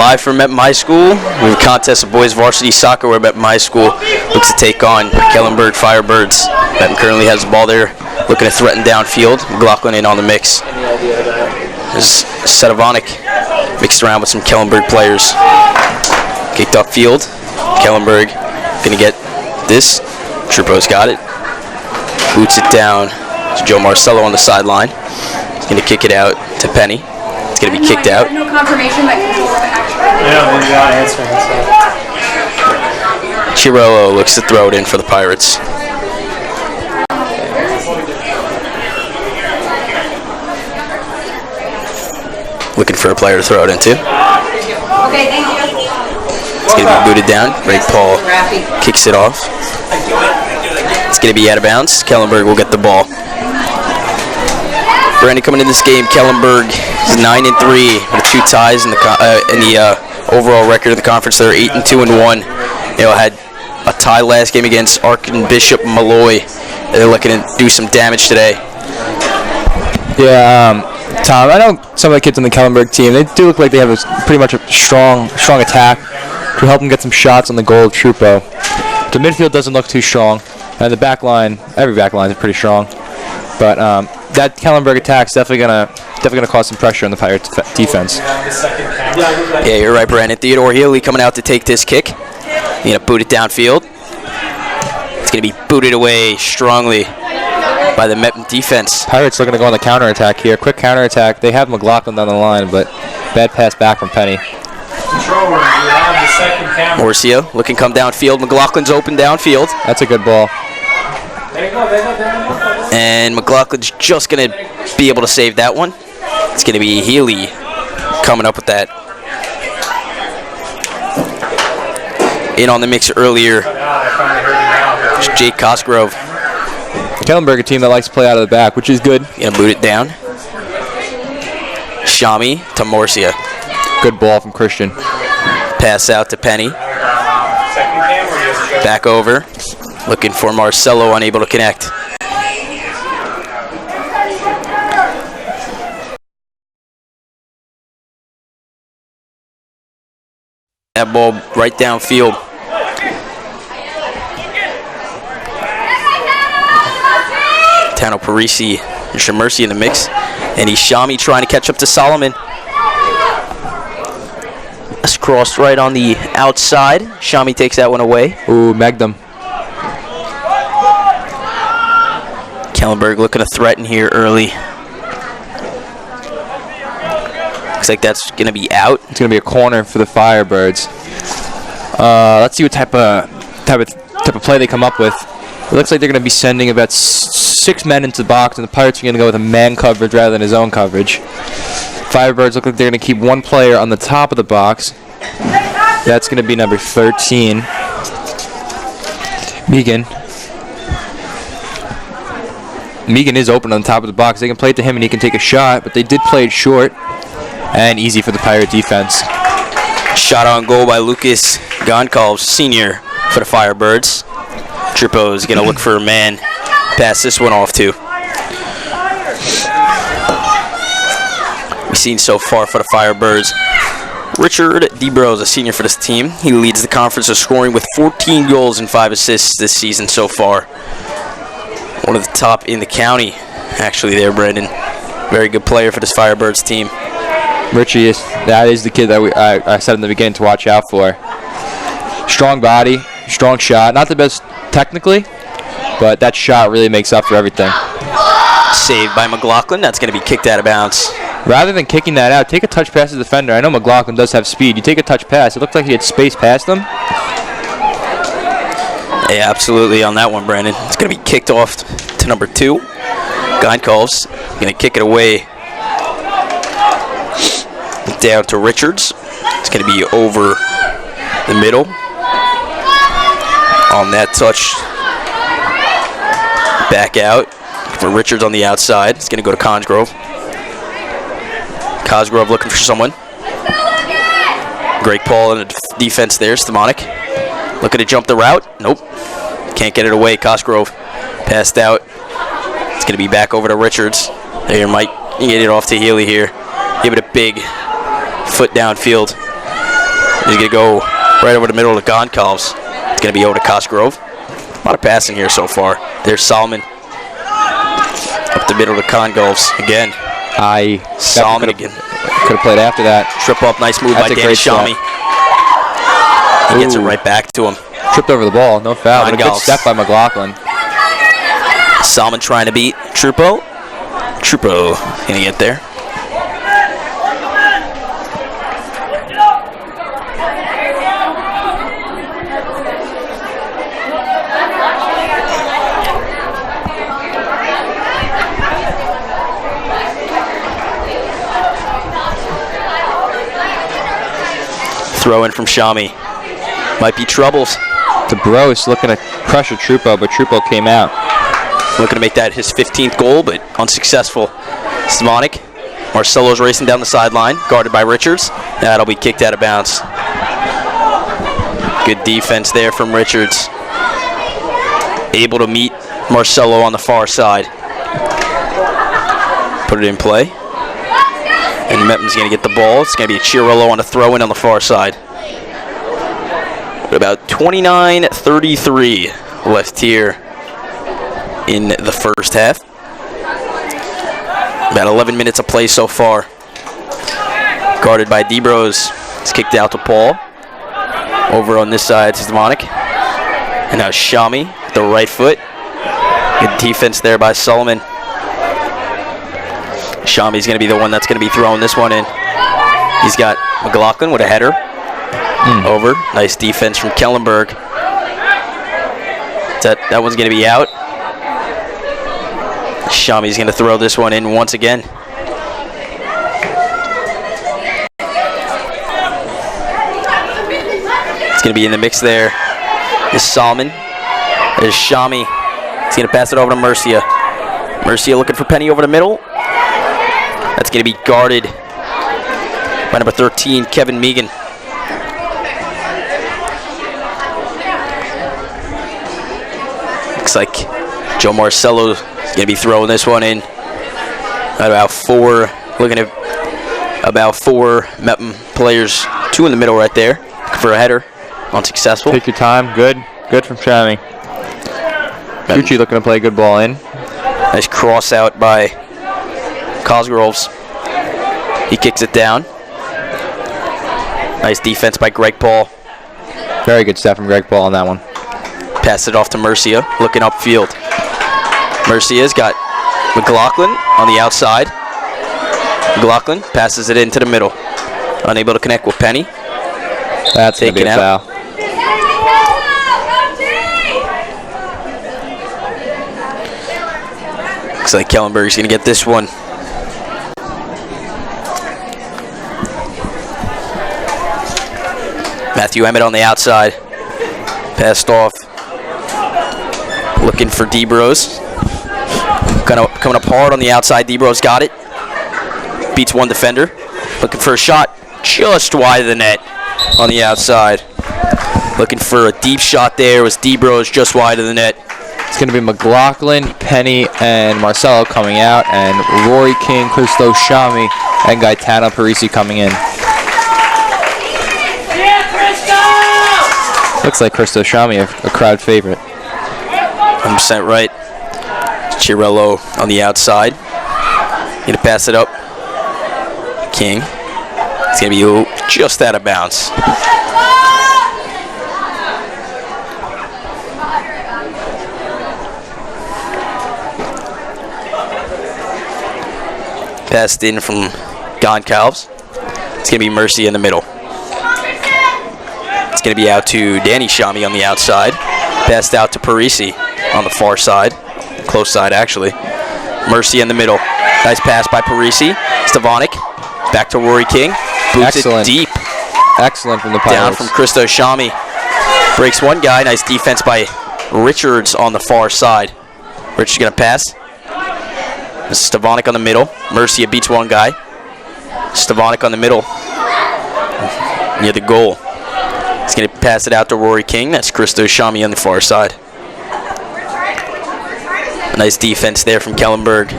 live from Mepham High School. We have a contest of boys varsity soccer where Mepham High School looks to take on Kellenberg Firebirds. Mepham currently has the ball there, looking to threaten downfield. McLaughlin in on the mix. There's Sedovonic mixed around with some Kellenberg players. Kicked upfield. Kellenberg going to get this. Trupo's got it. Boots it down to Joe Marcello on the sideline. He's going to kick it out to Penny. It's going to be kicked out. No confirmation that control of action. Yeah, maybe not answering. So. Chirello looks to throw it in for the Pirates. Looking for a player to throw it into. Okay, thank you. It's going to be booted down. Ray Paul kicks it off. It's going to be out of bounds. Kellenberg will get the ball. Brandon, coming in this game, Kellenberg is 9-3 with 2 ties in the overall record of the conference. They're 8-2-1. They had a tie last game against Archbishop Malloy. They're looking to do some damage today. Yeah, Tom, I know some of the kids on the Kellenberg team. They do look like they have pretty much a strong attack to help them get some shots on the goal of Trupo. The midfield doesn't look too strong, and the back line, every back line is pretty strong. But that Kellenberg attack is definitely gonna cause some pressure on the Pirates defense. Yeah, you're right, Brandon. Theodore Healy coming out to take this kick. He's gonna boot it downfield. It's gonna be booted away strongly by the Mepham defense. Pirates looking to go on the counterattack here. Quick counterattack. They have McLaughlin down the line, but bad pass back from Penny. Morcio looking to come downfield. McLaughlin's open downfield. That's a good ball. And McLaughlin's just going to be able to save that one. It's going to be Healy coming up with that. In on the mix earlier, Jake Cosgrove. Kellenberg, a team that likes to play out of the back, which is good. Going to boot it down. Shami to Morcia. Good ball from Christian. Pass out to Penny. Back over. Looking for Marcello, unable to connect. That ball right downfield. Tano Parisi and Shamercy in the mix. And Ishami trying to catch up to Solomon. That's crossed right on the outside. Shami takes that one away. Ooh, Magnum. Kellenberg looking to threaten here early. Looks like that's going to be out. It's going to be a corner for the Firebirds. Let's see what type of play they come up with. It looks like they're going to be sending about 6 men into the box, and the Pirates are going to go with a man coverage rather than his own coverage. Firebirds look like they're going to keep one player on the top of the box. That's going to be number 13. Megan is open on the top of the box. They can play it to him and he can take a shot, but they did play it short and easy for the Pirate defense. Shot on goal by Lucas Goncalves, senior, for the Firebirds. Trippo is going to look for a man. Pass this one off to. We've seen so far for the Firebirds. Richard DeBro is a senior for this team. He leads the conference of scoring with 14 goals and 5 assists this season so far. One of the top in the county, actually, there, Brendan. Very good player for this Firebirds team. Richie, that is the kid that I said in the beginning to watch out for. Strong body, strong shot. Not the best technically, but that shot really makes up for everything. Saved by McLaughlin. That's going to be kicked out of bounds. Rather than kicking that out, take a touch pass to the defender. I know McLaughlin does have speed. You take a touch pass. It looked like he had space past him. Yeah, absolutely on that one, Brandon. It's going to be kicked off to number 2. Goncalves going to kick it away down to Richards. It's going to be over the middle. On that touch, back out for Richards on the outside. It's going to go to Cosgrove. Cosgrove looking for someone. Great ball in the defense there, Stamonic. Looking to jump the route. Nope. Can't get it away. Cosgrove passed out. It's going to be back over to Richards. There, might get it off to Healy here. Give it a big foot downfield. He's going to go right over the middle of the Goncalves. It's going to be over to Cosgrove. A lot of passing here so far. There's Solomon. Up the middle to Congolves again. Solomon again. Could have played after that. Trip up, nice move by Danny Shami. He gets it right back to him. Tripped over the ball, no foul. But a good step by McLaughlin. Solomon trying to beat Trupo. Trupo gonna get there. Throw in from Shami. Might be troubles. DeBrose looking to pressure Trupo, but Trupo came out. Looking to make that his 15th goal, but unsuccessful. Stevanik. Marcelo's racing down the sideline, guarded by Richards. That'll be kicked out of bounds. Good defense there from Richards. Able to meet Marcelo on the far side. Put it in play. And Mepham's going to get the ball. It's going to be a Chiarello on a throw-in on the far side. About 29:33 left here in the first half. About 11 minutes of play so far. Guarded by DeBrose. It's kicked out to Paul. Over on this side, Stevanik. And now Shami, the right foot. Good defense there by Solomon. Shami's going to be the one that's going to be throwing this one in. He's got McLaughlin with a header. Over. Nice defense from Kellenberg. That one's going to be out. Shami's going to throw this one in once again. It's going to be in the mix there. Is Solomon. There's Shami. He's going to pass it over to Murcia. Murcia looking for Penny over the middle. That's going to be guarded by number 13, Kevin Megan. Looks like Joe Marcello is going to be throwing this one in. About four Mepham players. Two in the middle right there. Looking for a header. Unsuccessful. Take your time. Good from Shami. Gucci looking to play a good ball in. Nice cross out by Cosgroves. He kicks it down. Nice defense by Greg Paul. Very good stuff from Greg Paul on that one. Pass it off to Murcia, looking upfield. Murcia's got McLaughlin on the outside. McLaughlin passes it into the middle. Unable to connect with Penny. That's going to be a foul. Looks like Kellenberg's going to get this one. Matthew Emmett on the outside. Passed off. Looking for DeBrose. Coming up hard on the outside. DeBrose got it. Beats one defender. Looking for a shot just wide of the net on the outside. Looking for a deep shot there. Was DeBrose just wide of the net. It's going to be McLaughlin, Penny, and Marcelo coming out, and Rory King, Christo Shami, and Gaetano Parisi coming in. Looks like Christo Shami, a crowd favorite. 100% right. Chiarello on the outside. Going to pass it up. King. It's going to be just out of bounds. Passed in from Goncalves. It's going to be Mercy in the middle. It's going to be out to Danny Shami on the outside. Passed out to Parisi on the far side. Close side, actually. Mercy in the middle. Nice pass by Parisi. Stevanik. Back to Rory King. Boots Excellent. it deep. Excellent from the Pirates. Down from Christo Shami. Breaks one guy. Nice defense by Richards on the far side. Richards going to pass. Stevanik on the middle. Mercia beats one guy. Stevanik on the middle. Near the goal. He's going to pass it out to Rory King. That's Christo Shami on the far side. A nice defense there from Kellenberg.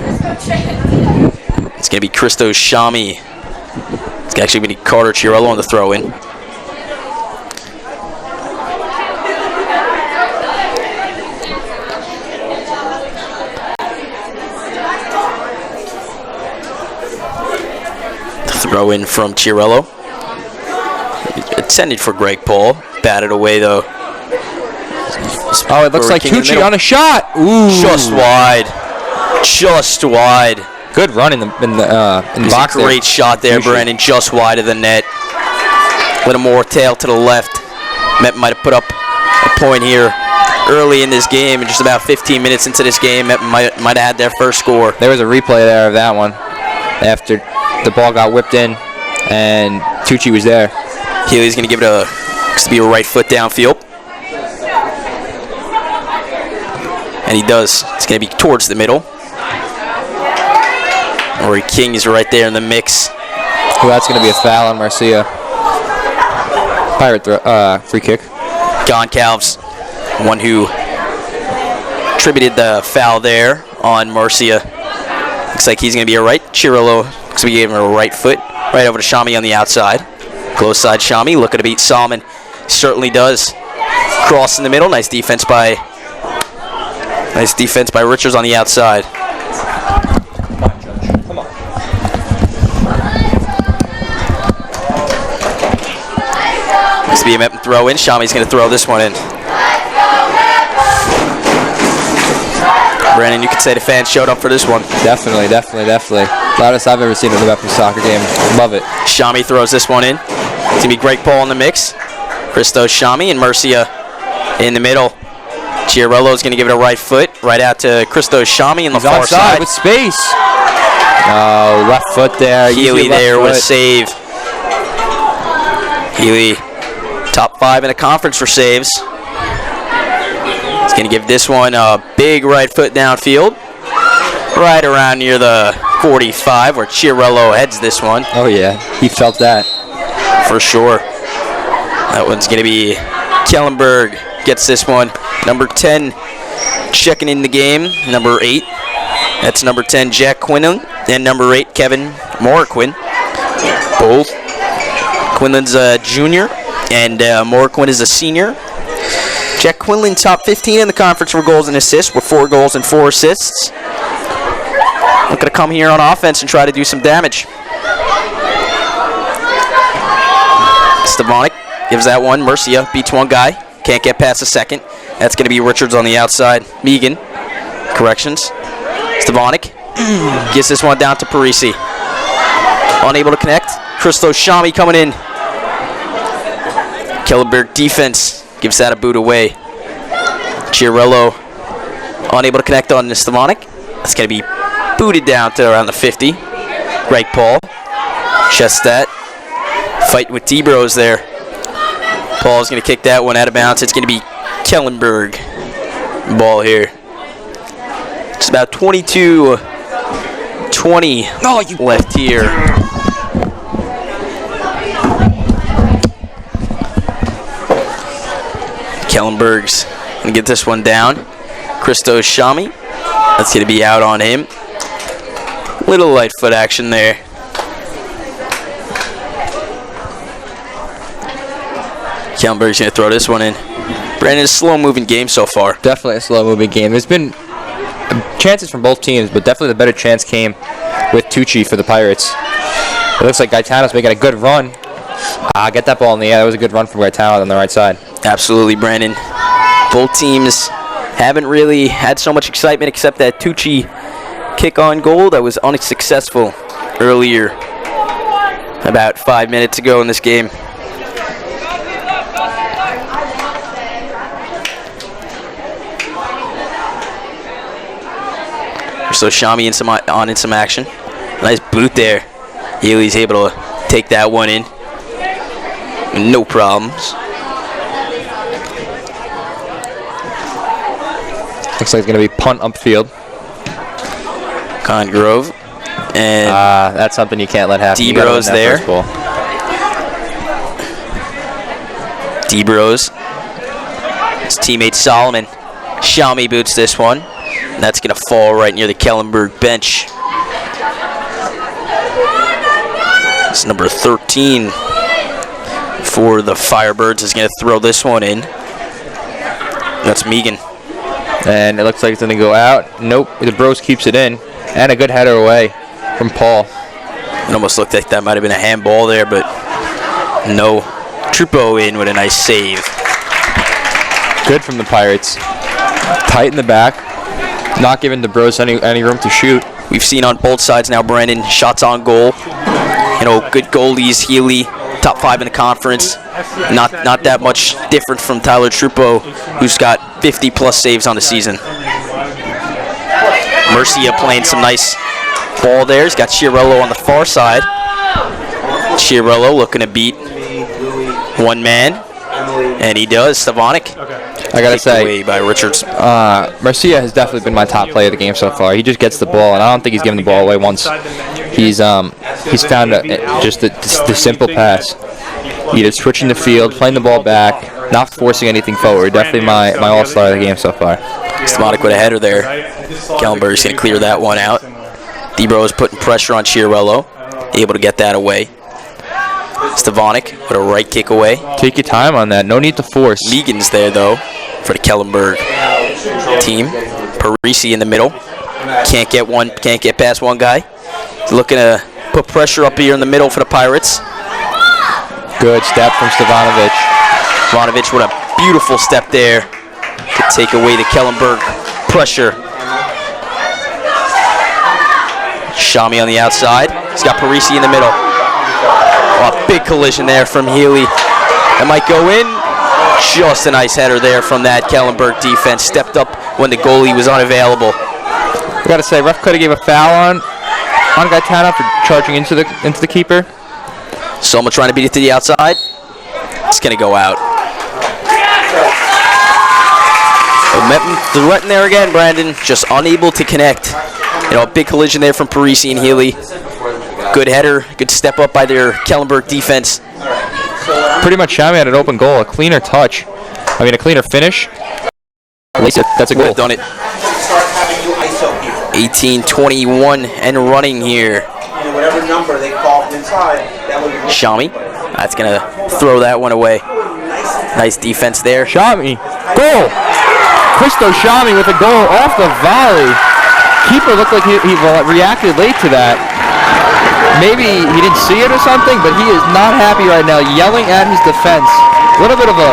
It's going to be Christo Shami. It's actually going to be Carter Chiarello on the throw-in. throw in from Chiarello. Intended for Greg Paul. Batted away though. Oh, it looks like Tucci on a shot. Ooh. Just wide. Just wide. Good run in the box. Great shot there, Brennan. Just wide of the net. A little more tail to the left. Met might have put up a point here early in this game, and just about 15 minutes into this game, Met might have had their first score. There was a replay there of that one after the ball got whipped in, and Tucci was there. Healy's going to give it a right foot downfield. And he does. It's going to be towards the middle. Rory King is right there in the mix. Well, that's going to be a foul on Marcia. Pirate free kick. Goncalves, one who attributed the foul there on Marcia. Looks like he's going to be a right. Chiarello looks like he gave him a right foot. Right over to Shami on the outside. Close side Shami looking to beat Solomon. Certainly does. Cross in the middle. Nice defense by Richards on the outside. Come on. This will be a Mepham throw in. Shami's going to throw this one in. Brandon, you could say the fans showed up for this one. Definitely. Loudest I've ever seen in a Mepham soccer game. Love it. Shami throws this one in. It's going to be Greg Paul in the mix. Christos Shami and Murcia in the middle. Chiarello's going to give it a right foot. Right out to Christos Shami in the far side. With space. Oh, left foot there. Healy there with a save. Healy, top 5 in the conference for saves. He's going to give this one a big right foot downfield. Right around near the 45 where Chiarello heads this one. Oh, yeah. He felt that. For sure. That one's going to be Kellenberg gets this one. Number 10 checking in the game. Number 8. That's number 10, Jack Quinlan. And number 8, Kevin Moraquin. Both. Quinlan's a junior, and Moraquin is a senior. Jack Quinlan top 15 in the conference for goals and assists with 4 goals and 4 assists. Looking to come here on offense and try to do some damage. Stevanik gives that one. Murcia beats one guy. Can't get past the second. That's going to be Richards on the outside. Megan. Corrections. Stevanik gets this one down to Parisi. Unable to connect. Christos Shami coming in. Kellenberg defense gives that a boot away. Chiarello unable to connect on Stevanik. That's going to be booted down to around the 50. Greg Paul. Chestat. Fighting with D-Bros there. Paul's going to kick that one out of bounds. It's going to be Kellenberg ball here. It's about 22-20 left here. Kellenberg's going to get this one down. Christos Shami. That's going to be out on him. Little light foot action there. Kellenberg's going to throw this one in. Brandon, a slow-moving game so far. Definitely a slow-moving game. There's been chances from both teams, but definitely the better chance came with Tucci for the Pirates. It looks like Gaetano's making a good run. Get that ball in the air. That was a good run from Gaetano on the right side. Absolutely, Brandon. Both teams haven't really had so much excitement except that Tucci kick on goal that was unsuccessful earlier, about 5 minutes ago in this game. So Shami in some action. Nice boot there. Healy's able to take that one in. No problems. Looks like it's going to be punt upfield. Congrove. And that's something you can't let happen. D-Bros there. D-Bros. His teammate Solomon. Shami boots this one. And that's going to fall right near the Kellenberg bench. It's number 13 for the Firebirds is going to throw this one in. That's Megan. And it looks like it's going to go out. Nope, the Bros keeps it in. And a good header away from Paul. It almost looked like that might have been a handball there, but no. Trupo in with a nice save. Good from the Pirates. Tight in the back. Not giving DeBrose any room to shoot. We've seen on both sides now, Brandon, shots on goal. You know, good goalies. Healy, top 5 in the conference. Not that much different from Tyler Trupo, who's got 50-plus saves on the season. Murcia playing some nice ball there. He's got Chiarello on the far side. Chiarello looking to beat one man, and he does. Stevanik. I gotta say, away by Richards. Murcia has definitely been my top player of the game so far. He just gets the ball, and I don't think he's given the ball away once. He's found just the simple pass. Either switching the field, playing the ball back, not forcing anything forward. Definitely my all-star of the game so far. Stevanik with a header there. Kellenberg's going to clear that one out. DeBro is putting pressure on Chiarello, able to get that away. Stevanik with a right kick away. Take your time on that. No need to force. Megan's there, though, for the Kellenberg team. Parisi in the middle. Can't get past one guy. He's looking to put pressure up here in the middle for the Pirates. Good step from Stevanovic. Stevanovic with a beautiful step there to take away the Kellenberg pressure. Shami on the outside. He's got Parisi in the middle. Oh, a big collision there from Healy. That might go in. Just a nice header there from that Kellenberg defense. Stepped up when the goalie was unavailable. I gotta say, ref could have gave a foul on Gaetano for charging into the keeper. Soma trying to beat it to the outside. It's gonna go out. Mepham threatened there again, Brandon. Just unable to connect. You know, a big collision there from Parisi and Healy. Good header, good step up by their Kellenberg defense. Pretty much Shami had an open goal, a cleaner touch. I mean, a cleaner finish. That's a goal. Done it. 18-21 and running here. Whatever number they call inside, that would be Shami. That's going to throw that one away. Nice defense there. Shami. Goal! Christo Shami with a goal off the volley. Keeper looked like he reacted late to that. Maybe he didn't see it or something, but he is not happy right now, yelling at his defense. A little bit of a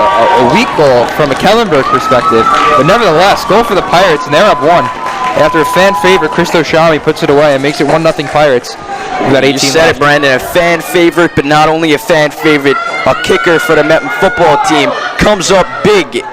weak goal from a Kellenberg perspective, but nevertheless, goal for the Pirates, and they're up 1. After a fan favorite, Christo Shami puts it away and makes it 1-0 Pirates. We've got 18 You said left. it, Brandon, a fan favorite, but not only a fan favorite, a kicker for the Mepham football team comes up big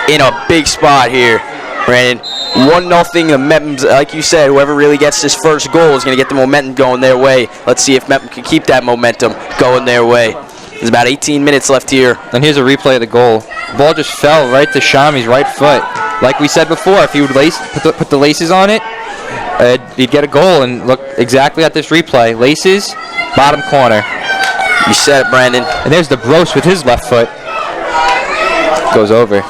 in a big spot here, Brandon. 1-0, the Mepham, like you said, whoever really gets this first goal is going to get the momentum going their way. Let's see if Mepham can keep that momentum going their way. There's about 18 minutes left here. And here's a replay of the goal. The ball just fell right to Shami's right foot. Like we said before, if he would put the laces on it, he'd get a goal. And look exactly at this replay. Laces, bottom corner. You said it, Brandon. And there's DeBrose with his left foot. Goes over.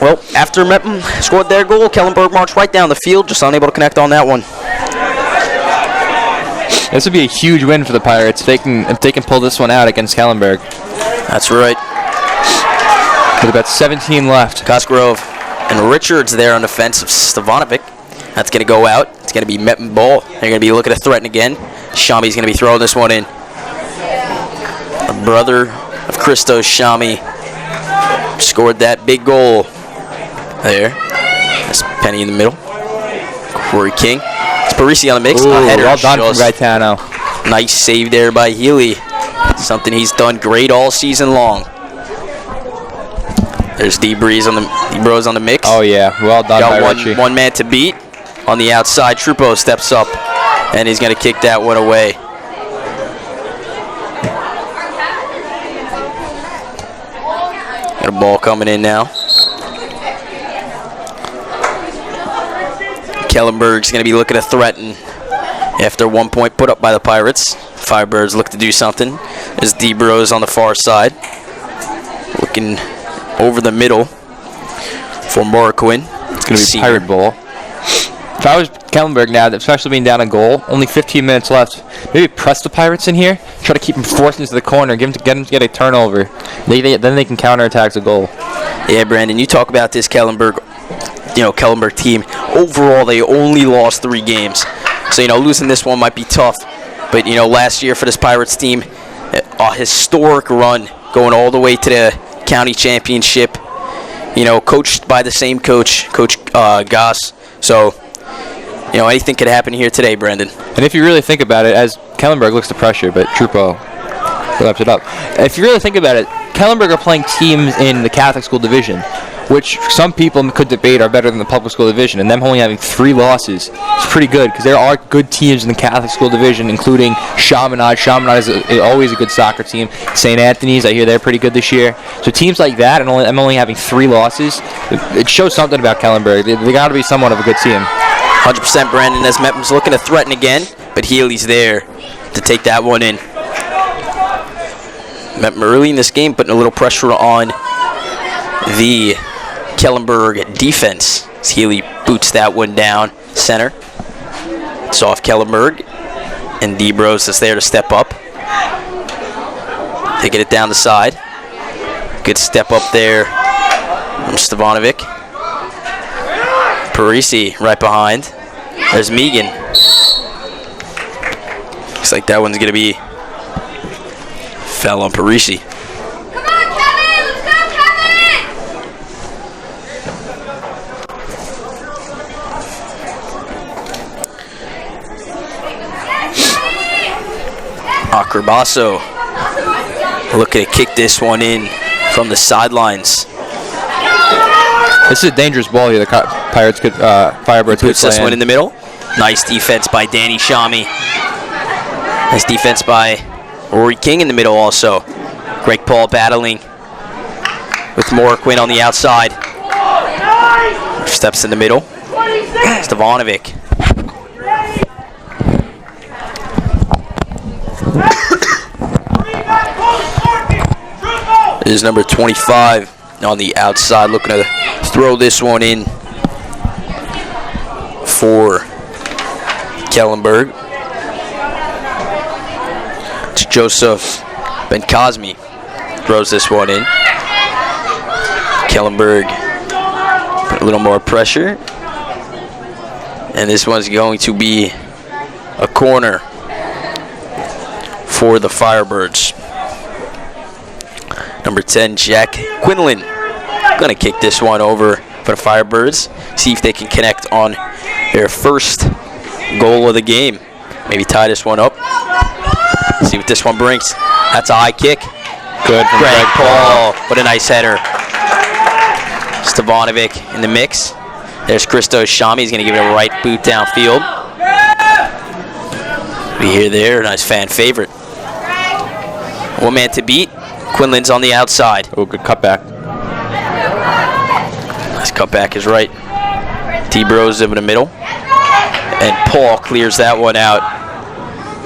Well, after Mepham scored their goal, Kellenberg marched right down the field, just unable to connect on that one. This would be a huge win for the Pirates if they can pull this one out against Kellenberg. That's right. With about 17 left. Cosgrove and Richards there on the fence of Stevanovic. That's going to go out. It's going to be Mepham ball. They're going to be looking to threaten again. Shami's going to be throwing this one in. The brother of Christo Shami scored that big goal there. That's Penny in the middle. Corey King. It's Parisi on the mix. Ooh, A header. well done from Gaetano. Nice save there by Healy. Something he's done great all season long. There's DeBrose on the mix. Oh yeah, well done by Richie. One man to beat on the outside. Trupo steps up and he's going to kick that one away. Got a ball coming in now. Kellenberg's going to be looking to threaten after 1 point put up by the Pirates. Firebirds look to do something. There's DeBrose on the far side. Looking over the middle for Morquin. It's going to be Pirate ball. If I was Kellenberg now, especially being down a goal, only 15 minutes left, maybe press the Pirates in here, try to keep them forced into the corner, get them to get a turnover. Then they can counterattack the goal. Yeah, Brandon, you talk about this Kellenberg team. Overall, they only lost 3 games. So, losing this one might be tough. But, last year for this Pirates team, a historic run going all the way to the county championship. Coached by the same coach, Coach Goss. So, anything could happen here today, Brandon. And if you really think about it, as Kellenberg looks to pressure, but Trupo wraps it up. If you really think about it, Kellenberg are playing teams in the Catholic school division, which some people could debate are better than the public school division, and them only having 3 losses is pretty good, because there are good teams in the Catholic school division, including Chaminade. Chaminade is always a good soccer team. St. Anthony's, I hear they're pretty good this year. So teams like that, and them only having 3 losses, it shows something about Kellenberg. They got to be somewhat of a good team. 100%, Brandon, as Mepham's looking to threaten again, but Healy's there to take that one in. Mepham early in this game putting a little pressure on the Kellenberg defense. As Healy boots that one down center. It's off Kellenberg, and DeBrose is there to step up. Taking it down the side. Good step up there from Stevanovic. Parisi right behind. There's Megan. Looks like that one's going to be foul on Parisi. Come on, Kevin! Let's go, Kevin! Acrobasso looking to kick this one in from the sidelines. This is a dangerous ball here. The Pirates could, Firebirds could Puts play this one in the middle. Nice defense by Danny Shami. Nice defense by Rory King in the middle also. Greg Paul battling with Morquin on the outside. Steps in the middle. Stevanovic. This is number 25 on the outside, looking to throw this one in for Kellenberg. It's Joseph Ben-Cosme throws this one in. Kellenberg put a little more pressure. And this one's going to be a corner for the Firebirds. Number 10, Jack Quinlan, going to kick this one over for the Firebirds. See if they can connect on their first goal of the game. Maybe tie this one up. See what this one brings. That's a high kick. Good from Greg Paul. What a nice header. Stevanovic in the mix. There's Christos Shami. He's going to give it a right boot downfield. We hear there. Nice fan favorite. One man to beat. Quinlan's on the outside. Oh, good cutback. Nice cutback is right. T-Bros in the middle. And Paul clears that one out.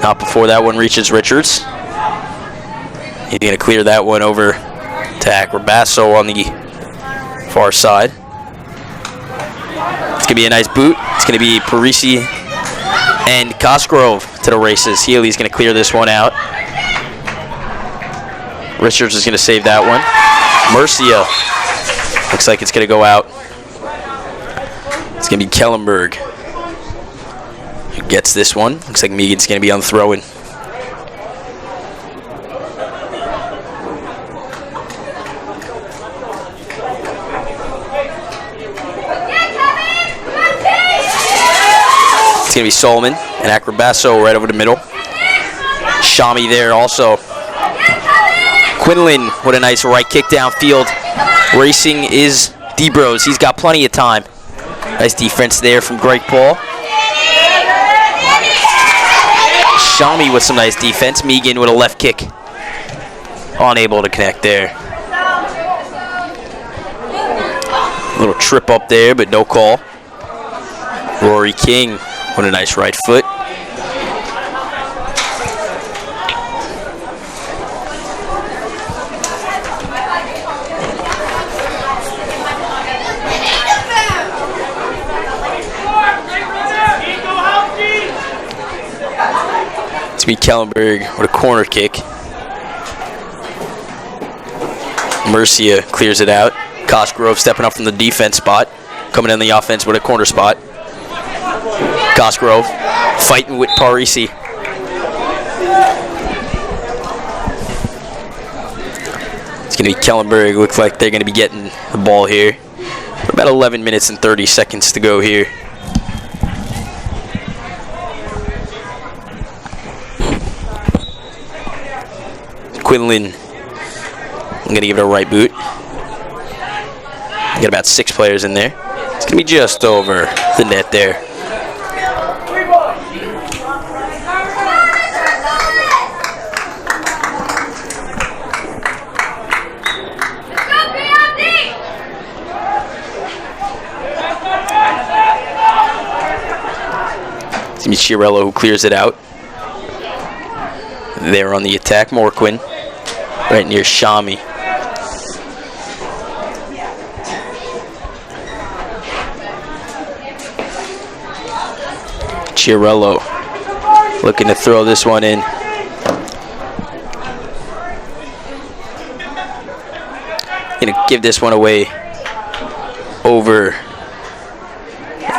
Not before that one reaches Richards. He's going to clear that one over to Acrobasso on the far side. It's going to be a nice boot. It's going to be Parisi and Cosgrove to the races. Healy's going to clear this one out. Richards is going to save that one. Murcia looks like it's going to go out. It's going to be Kellenberg who gets this one. Looks like Megan's going to be on the throw-in. It's going to be Solomon and Acrobasso right over the middle. Shami there also. Quinlan with a nice right kick downfield. Racing is DeBrose. He's got plenty of time. Nice defense there from Greg Paul. Shami with some nice defense. Megan with a left kick. Unable to connect there. Little trip up there, but no call. Rory King with a nice right foot. It's be Kellenberg with a corner kick. Murcia clears it out. Cosgrove stepping up from the defense spot. Coming in the offense with a corner spot. Cosgrove fighting with Parisi. It's going to be Kellenberg. Looks like they're going to be getting the ball here. About 11 minutes and 30 seconds to go here. Quinlan, I'm going to give it a right boot. Got about 6 players in there. It's going to be just over the net there. It's going to be Chiarello who clears it out. There on the attack, Morquin, right near Shami. Chiarello looking to throw this one in. Gonna give this one away over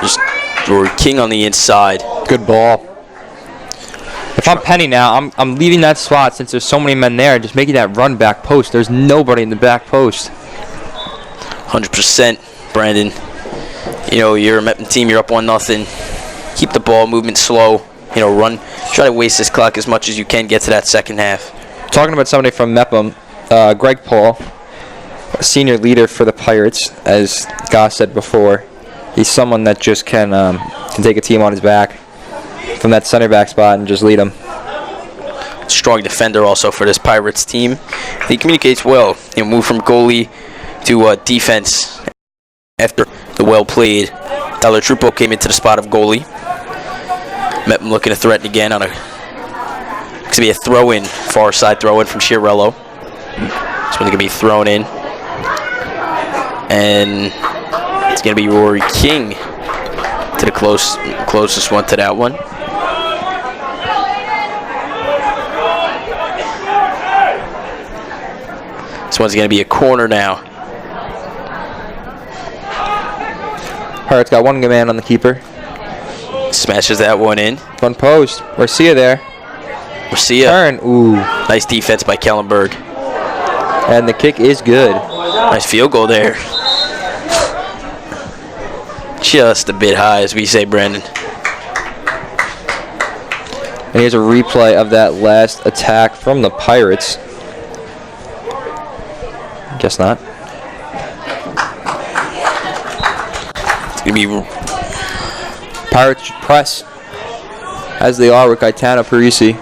just Rory King on the inside. Good ball. If I'm Penny now, I'm leaving that spot since there's so many men there, just making that run back post. There's nobody in the back post. 100%, Brandon. You know, you're a Mepham team, you're up 1-0. Keep the ball movement slow. You know, run. Try to waste this clock as much as you can, get to that second half. Talking about somebody from Mepham, Greg Paul, a senior leader for the Pirates, as Goss said before. He's someone that just can take a team on his back from that center back spot and just lead them. Strong defender also for this Pirates team. He communicates well. He'll move from goalie to defense after the well-played Tyler Trupo came into the spot of goalie. Mepham looking to threaten again on a... It's going to be a throw-in, far side throw-in from Chiarello. This one's going to be thrown in. And it's going to be Rory King to the closest one to that one. This one's going to be a corner now. Pirates got one man on the keeper. Smashes that one in. One post. Garcia there. Garcia. Turn. Ooh. Nice defense by Kellenberg. And the kick is good. Nice field goal there. Just a bit high, as we say, Brandon. And here's a replay of that last attack from the Pirates. Guess not. It's going to be... Pirates should press, as they are with Gaetano Parisi.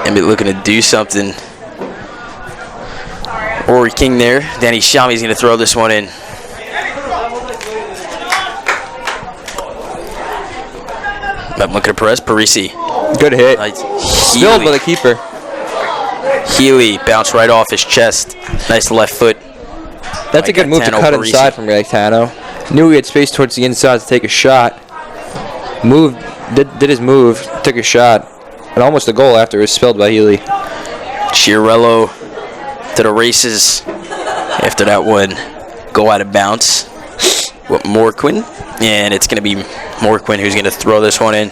And be looking to do something. Rory King there. Danny Shami's going to throw this one in. I'm looking to press. Parisi. Good hit. Nice. Still by the keeper. Healy bounced right off his chest. Nice left foot. That's a good move to cut inside from Gaetano. Knew he had space towards the inside to take a shot. Did his move, took a shot, and almost a goal after it was spilled by Healy. Chiarello to the races after that one. Go out of bounds with Morquin. And it's going to be Morquin who's going to throw this one in.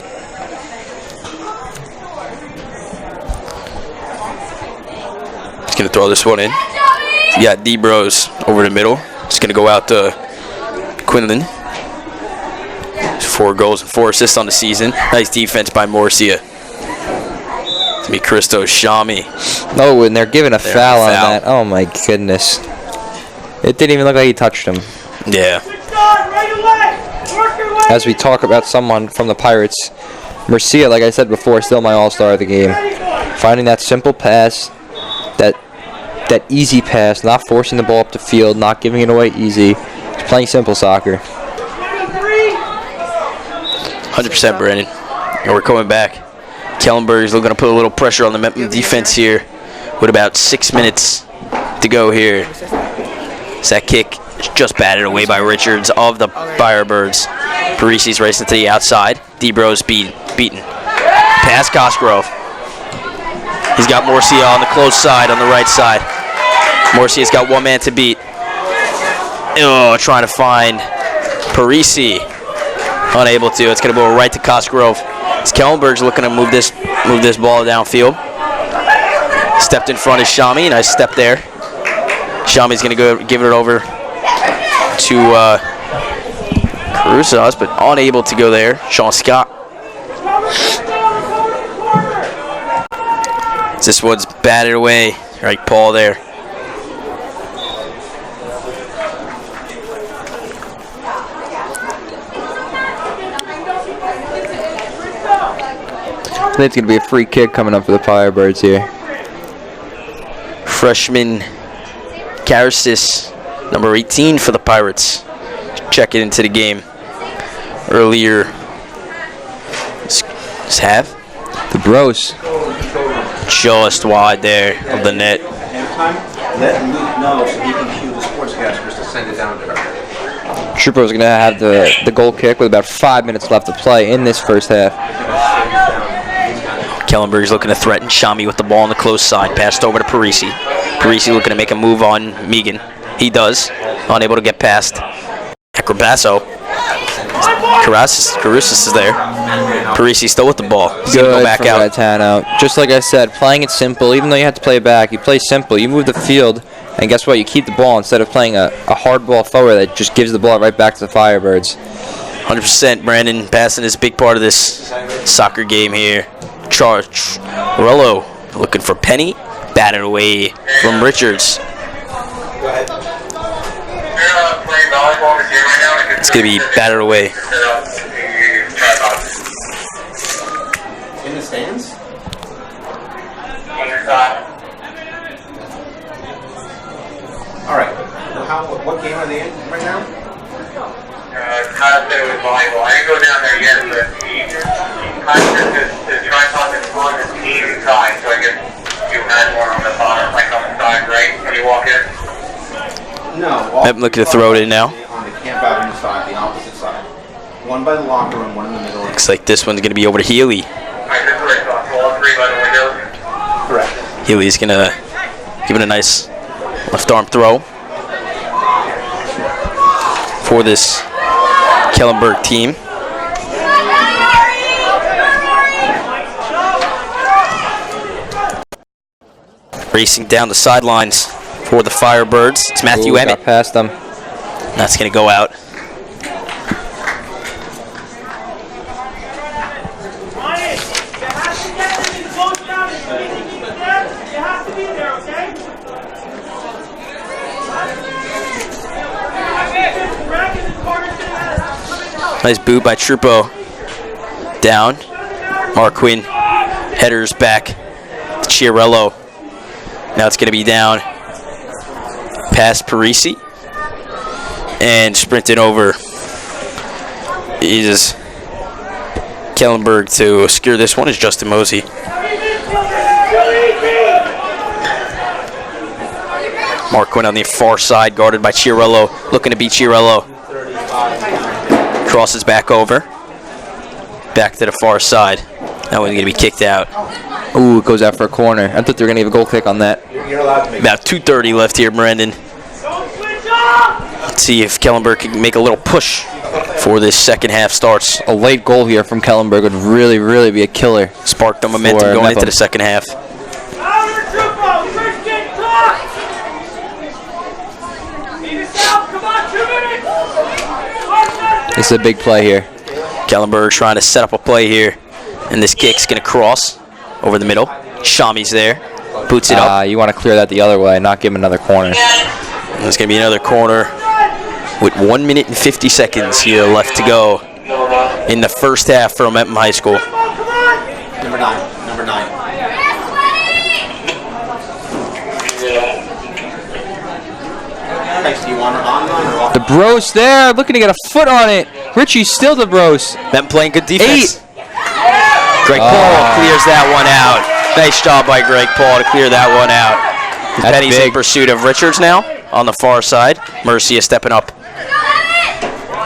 He's going to throw this one in. You got D-Bros over the middle. It's going to go out to Quinlan. 4 goals and 4 assists on the season. Nice defense by Morcia. It's going to be Christo Shami. Oh, and they're giving a foul on that. Oh, my goodness. It didn't even look like he touched him. Yeah. As we talk about someone from the Pirates, Mercia, like I said before, still my all-star of the game. Finding that simple pass, that easy pass, not forcing the ball up the field, not giving it away easy. Just playing simple soccer. 100%, Brandon. And we're coming back. Kellenberg is looking to put a little pressure on the Mepham defense here with about 6 minutes to go here. So that kick is just batted away by Richards of the Firebirds. Parisi's racing to the outside. D-Bros beaten. Pass Cosgrove. He's got Morcia on the close side on the right side. Morcia's got one man to beat. Oh, trying to find Parisi, unable to. It's going to go right to Cosgrove. As Kellenberg's looking to move this ball downfield. Stepped in front of Shami. Nice step there. Shami's going to go give it over to Carusas, but unable to go there. Sean Scott. This one's batted away. Right, Paul there. I think it's going to be a free kick coming up for the Firebirds here. Freshman Karasis, number 18 for the Pirates, checking into the game earlier this half. The Bros. Just wide there of the net. Let Luke know so he can cue the sportscasters to send it down to her. Trooper's going to have the goal kick with about 5 minutes left to play in this first half. Kellenberg's looking to threaten Shami with the ball on the close side. Passed over to Parisi. Parisi looking to make a move on Megan. He does. Unable to get past Acrobasso. Carusas is there. Parisi still with the ball. He's going to go back out. Out. Just like I said, playing it simple. Even though you have to play it back, you play simple. You move the field, and guess what? You keep the ball instead of playing a hard ball forward that just gives the ball right back to the Firebirds. 100%. Brandon passing is a big part of this soccer game here. Charge. Morello looking for Penny. Batted away from Richards. It's going to be batted away. In the stands? All right. What game are they in right now? Concept with volleyball. I didn't go down there yet, but concept is to try something on the team side, so I guess you had more on the bottom, like on the side, right, when you walk in? No. I'm looking to throw it in now. On the Camp Avenue side, the opposite side. One by the locker room, one in the middle. Looks like this one's going to be over to Healy. I just right off all three by the windows. Correct. Healy's going to give it a nice left arm throw for this Kellenberg team. Racing down the sidelines for the Firebirds. It's Matthew Emmett. Got past them. That's going to go out. Nice boot by Trupo. Down. Marquin. Headers back to Chiarello. Now it's going to be down past Parisi. And sprinting over is Kellenberg to secure this one is Justin Mosey. Marquin on the far side, guarded by Chiarello. Looking to beat Chiarello. Crosses back over. Back to the far side. That one's going to be kicked out. Ooh, it goes out for a corner. I thought they were going to give a goal kick on that. About 2:30 left here, Brandon. Let's see if Kellenberg can make a little push before this second half starts. A late goal here from Kellenberg would really, really be a killer. Spark the momentum going into the second half. This is a big play here. Kellenberg trying to set up a play here. And this kick's going to cross over the middle. Shami's there. Boots it up. You want to clear that the other way, not give him another corner. There's going to be another corner with 1 minute and 50 seconds here left to go in the first half for Mepham High School. Number 9. Do you want her on or off? The Bros there, looking to get a foot on it. Richie still the Bros. Them playing good defense. Greg Paul clears that one out. Nice job by Greg Paul to clear that one out. Penny's in pursuit of Richards now on the far side. Mercia stepping up.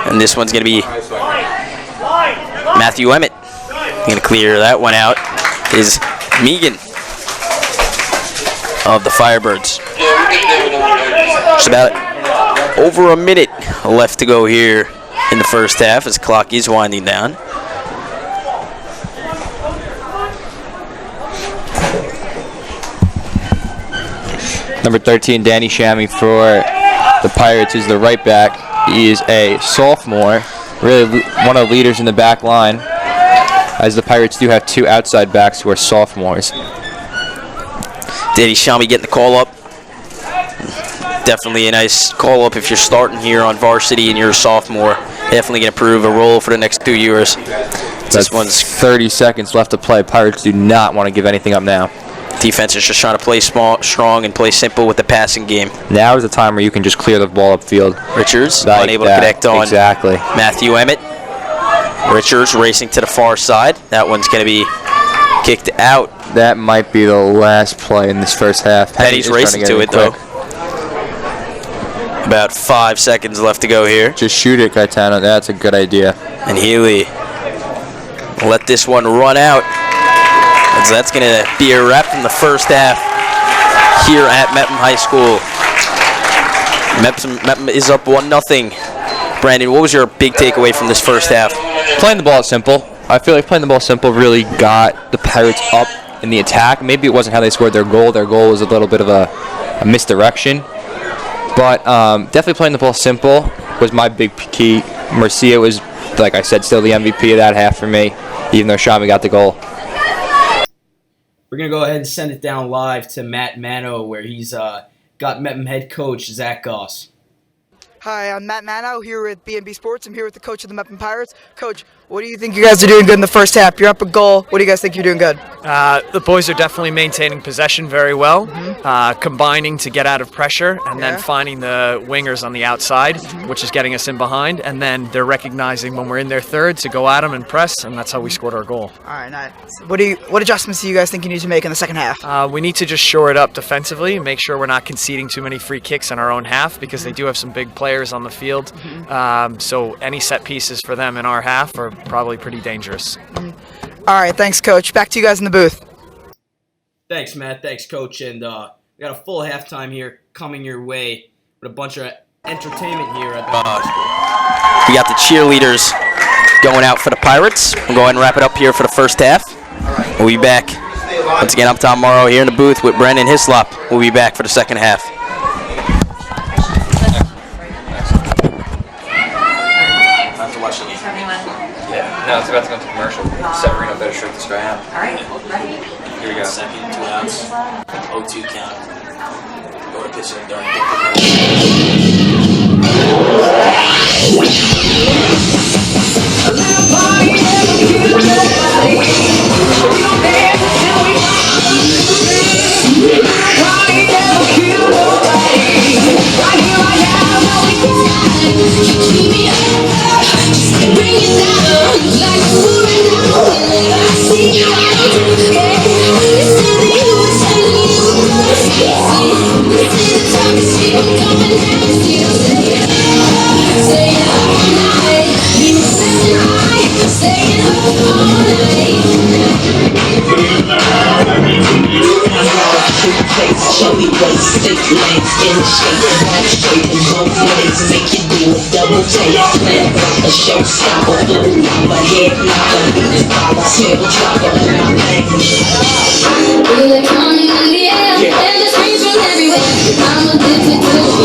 And this one's going to be Matthew Emmett. Going to clear that one out is Megan of the Firebirds. Just about over a minute left to go here in the first half as clock is winding down. Number 13, Danny Shammy for the Pirates is the right back. He is a sophomore, really one of the leaders in the back line, as the Pirates do have 2 outside backs who are sophomores. Danny Shammy getting the call up. Definitely a nice call up if you're starting here on varsity and you're a sophomore. Definitely going to prove a role for the next 2 years. This one's 30 seconds left to play. Pirates do not want to give anything up now. Defense is just trying to play strong and play simple with the passing game. Now is the time where you can just clear the ball upfield. Richards Like unable that. to connect on Exactly. Matthew Emmett. Richards racing to the far side. That one's going to be kicked out. That might be the last play in this first half. Penny's is racing trying to get it, in though. quick. About 5 seconds left to go here. Just shoot it, Gaetano. That's a good idea. And Healy let this one run out. And so that's going to be a wrap from the first half here at Mepham High School. Mepham is up 1-0. Brandon, what was your big takeaway from this first half? Playing the ball simple. I feel like playing the ball simple really got the Pirates up in the attack. Maybe it wasn't how they scored their goal. Their goal was a little bit of a misdirection. But definitely playing the ball simple was my big key. Marcia was, like I said, still the MVP of that half for me, even though Shami got the goal. We're going to go ahead and send it down live to Matt Mano, where he's got Mepham head coach Zach Goss. Hi, I'm Matt Mano here with BMB Sports. I'm here with the coach of the Mepham Pirates. Coach, what do you think you guys are doing good in the first half? You're up a goal. What do you guys think you're doing good? The boys are definitely maintaining possession very well, combining to get out of pressure, and then finding the wingers on the outside, which is getting us in behind, and then they're recognizing when we're in their third to go at them and press, and that's how we scored our goal. All right, nice. What adjustments do you guys think you need to make in the second half? We need to just shore it up defensively, make sure we're not conceding too many free kicks in our own half, because they do have some big players on the field. So any set pieces for them in our half are probably pretty dangerous. All right, thanks, Coach. Back to you guys in the booth. Thanks, Matt. Thanks, Coach. And we got a full halftime here coming your way with a bunch of entertainment here at the high school. We got the cheerleaders going out for the Pirates. We'll go ahead and wrap it up here for the first half. We'll be back once again up tomorrow here in the booth with Brendan Hislop. We'll be back for the second half. No, it's about to go to commercial. Severino better shirt this guy out. All right, ready? Here we go. Second, 2 outs. 0-2 count. Go to pitch in the dark. Chubby waist, thick legs, in shape, back straight in both ways, make you do a double take. Plant a showstopper, foot lopper, head lopper, beat popper, tail dropper, now bang. Feel it coming in the air, and the screams from everywhere. I'm addicted to it.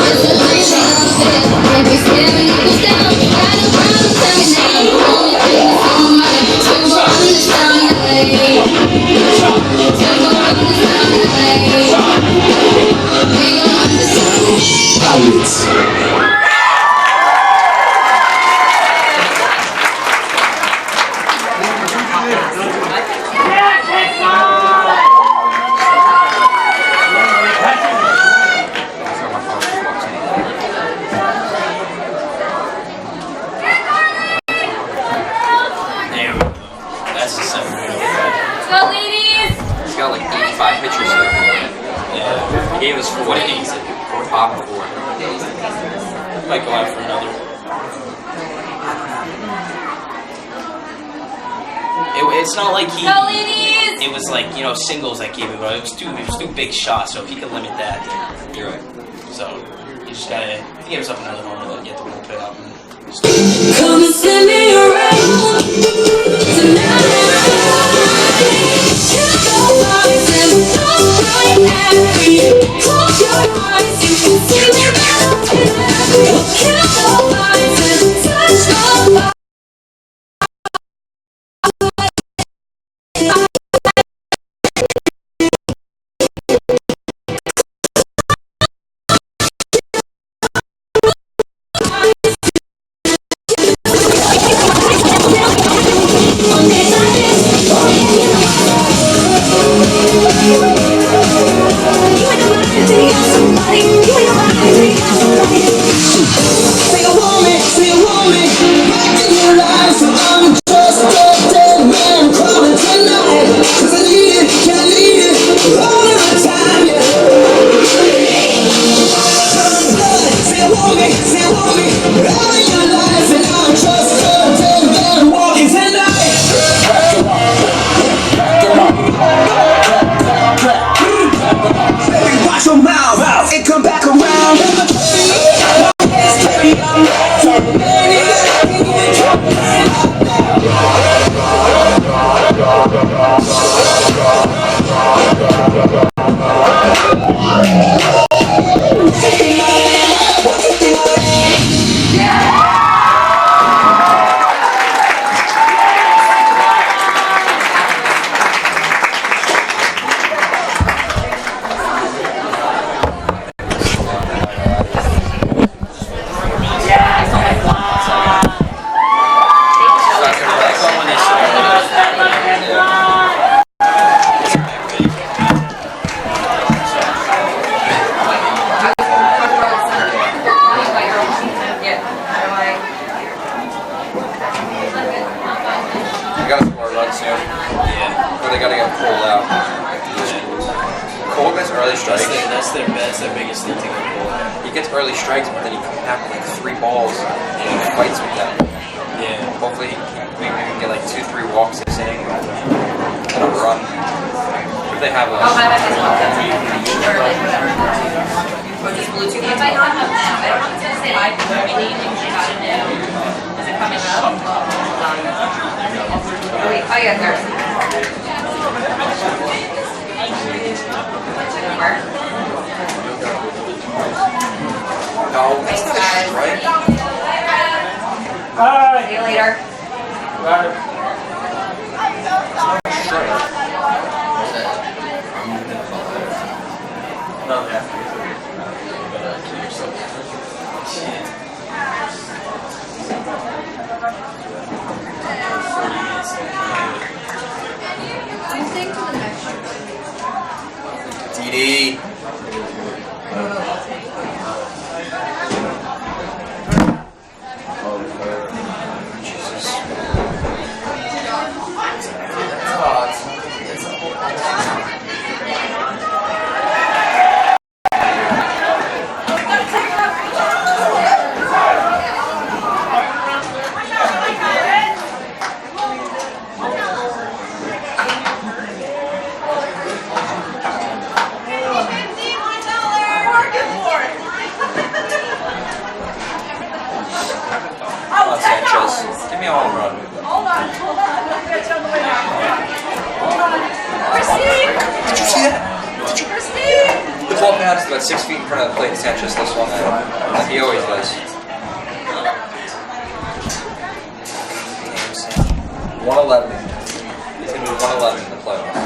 It's a vibration upstairs. Every step it goes down. Got a problem, tell me now. Only thing that's on my mind. To run this down the lane. To run this down the lane. We gon' run this down. Pirates. That's the second. Let's go, ladies! He's got like 85 pitchers here. Yeah. He gave us 4 innings. 4 pop and 4. Might go out for another. It's not like he. Go, ladies! It was like, you know, singles that gave it, but it was two big shots. So if he could limit that, then you're right. So you just gotta give us up another homer, then get the bullpen up and Come and send me around tonight. Can't nobody stand right at me. Close your eyes, you can see me now. Can't nobody stand touch nobody. See you later. TD. About 6 feet in front of the plate, Sanchez this one like he always does. 111. He's going to be 111 in the playoffs.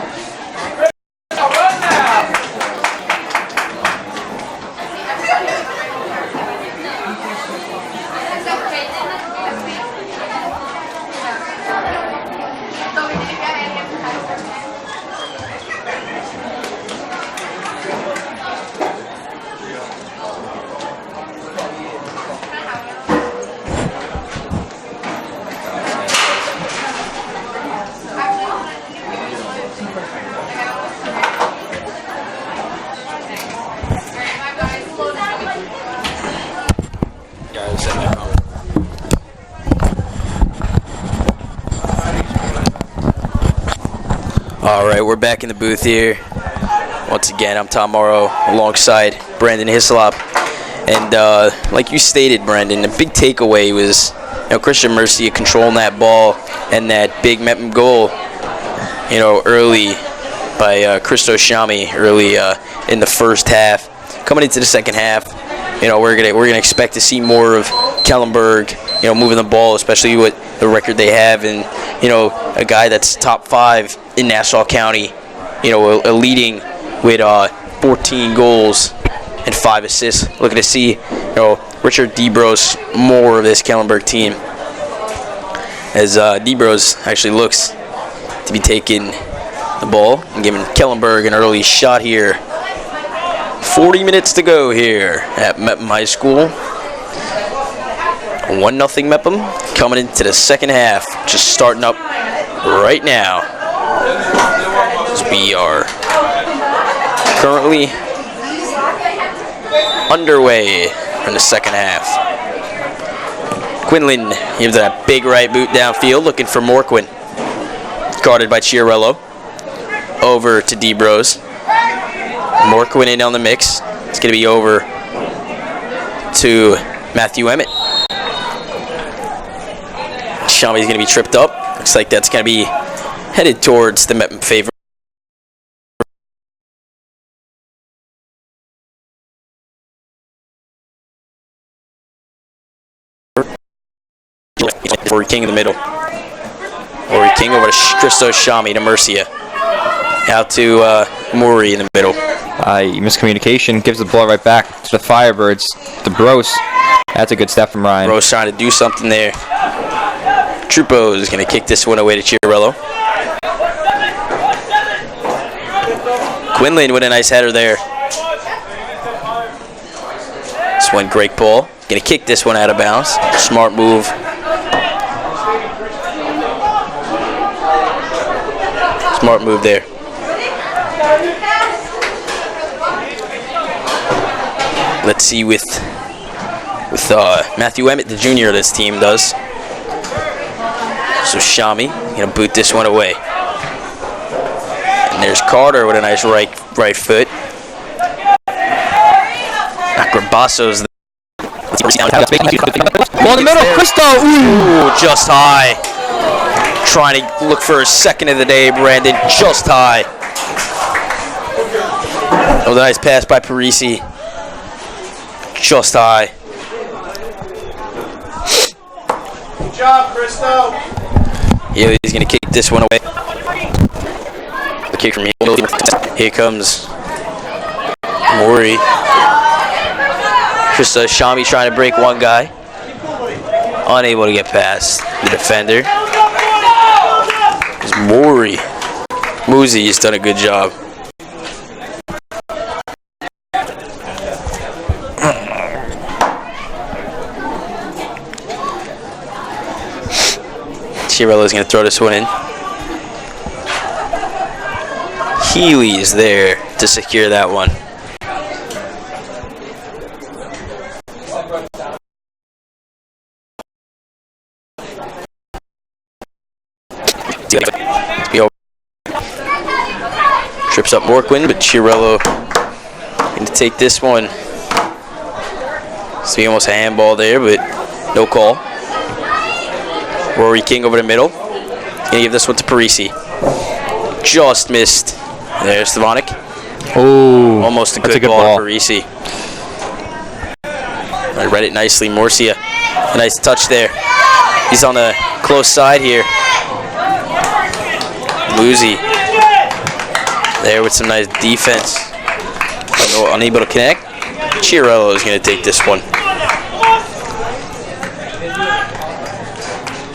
Alright, we're back in the booth here. Once again, I'm Tom Morrow alongside Brandon Hislop. And like you stated, Brandon, the big takeaway was Christian Mercia controlling that ball and that big Mepham goal, early by Christo Shami early in the first half. Coming into the second half, we're gonna expect to see more of Kellenberg, moving the ball, especially with the record they have, and a guy that's top 5 in Nassau County, leading with 14 goals and 5 assists. Looking to see, Richard DeBros more of this Kellenberg team, as DeBros actually looks to be taking the ball and giving Kellenberg an early shot here. 40 minutes to go here at Mepham High School. 1-0 Mepham coming into the second half, just starting up right now. As we are currently underway in the second half. Quinlan gives that big right boot downfield, looking for Morquin. Guarded by Chiarello. Over to DeBros. Morquin in on the mix. It's going to be over to Matthew Emmett. Shami's going to be tripped up. Looks like that's going to be headed towards the Mepham favor. Rory King in the middle. Rory King over to Christo Shami to Mercia. Out to Maury in the middle. Miscommunication, gives the ball right back to the Firebirds. To Bros. That's a good step from Ryan. Bros trying to do something there. Trupo is going to kick this one away to Chiarello. Quinlan with a nice header there. This one, Greg Paul. Going to kick this one out of bounds. Smart move. Smart move there. Let's see with Matthew Emmett, the junior of this team, does. So Shami gonna boot this one away. And there's Carter with a nice right foot. Grabasso's ball in the middle, Christo! Ooh, just high. Trying to look for a second of the day, Brandon. Just high. Oh, nice pass by Parisi. Just high. Good job, Christo. He's going to kick this one away. The kick from here. Here comes Maury. Just Shami trying to break one guy. Unable to get past the defender. It's Maury. Muzi has done a good job. Chiarello's going to throw this one in. Healy is there to secure that one. Trips up Morquin, but Chiarello going to take this one. It's almost a handball there, but no call. Rory King over the middle. Gonna give this one to Parisi. Just missed. There's Stevanik. Oh, almost a good ball to Parisi. I read it nicely. Morcia. A nice touch there. He's on the close side here. Muzi. There with some nice defense. Unable to connect. Chiarello is going to take this one.